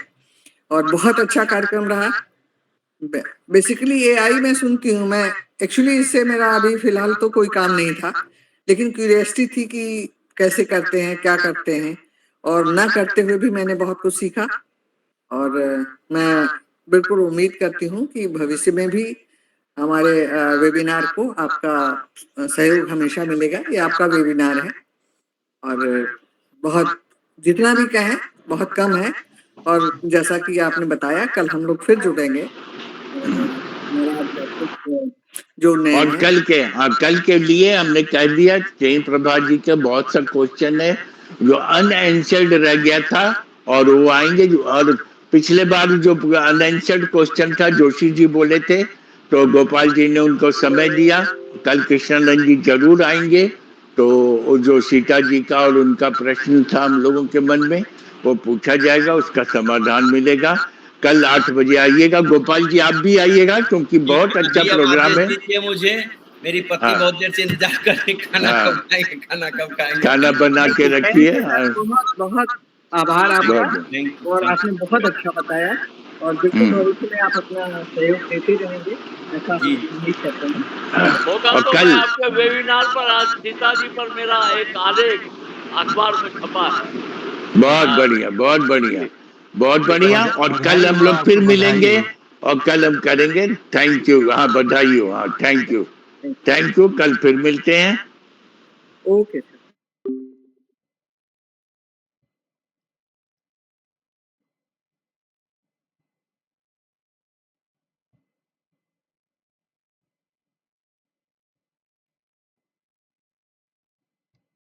J: और बहुत अच्छा कार्यक्रम रहा। बेसिकली एआई में सुनती हूँ मैं, एक्चुअली इससे मेरा अभी फिलहाल तो कोई काम नहीं था, लेकिन क्यूरियोसिटी थी कि कैसे करते हैं, क्या करते हैं, और ना करते हुए भी मैंने बहुत कुछ सीखा। और मैं बिल्कुल उम्मीद करती हूँ कि भविष्य में भी हमारे वेबिनार को आपका सहयोग हमेशा मिलेगा। ये आपका वेबिनार है और बहुत जितना भी कहें बहुत कम है। और जैसा कि आपने बताया कल हम लोग फिर जुड़ेंगे जो
B: और कल के लिए हमने कह दिया जयंत प्रभा जी के बहुत सा क्वेश्चन है जो अनआंसर्ड रह गया था और वो आएंगे। और पिछले बार जो अनआंसर्ड क्वेश्चन था जोशी जी बोले थे तो गोपाल जी ने उनको समय दिया, कल कृष्णानंद जी जरूर आएंगे। तो जो सीता जी का और उनका प्रश्न था हम लोगों के मन में वो पूछा जाएगा, उसका समाधान मिलेगा। कल 8 बजे आइएगा। गोपाल जी आप भी आइएगा क्योंकि बहुत अच्छा प्रोग्राम है।
E: मुझे मेरी पत्नी बहुत देर से इंतजार कर रही, खाना कब खाएंगे,
B: खाना बना के रखिए।
J: बहुत बहुत आभार आपका और आपने बहुत अच्छा बताया और बिल्कुल भविष्य में आप अपना सहयोग देते रहेंगे ऐसा उम्मीद करते हैं।
D: और कल आपके वेबिनार पर आज सीता जी पर मेरा एक आलेख अखबार में छपा है।
B: बहुत बढ़िया, बहुत बढ़िया, बहुत बढ़िया। और कल हम लोग फिर मिलेंगे और कल हम करेंगे। Thank you. हाँ बधाई हो। हाँ थैंक यू, कल फिर मिलते हैं।
J: ओके।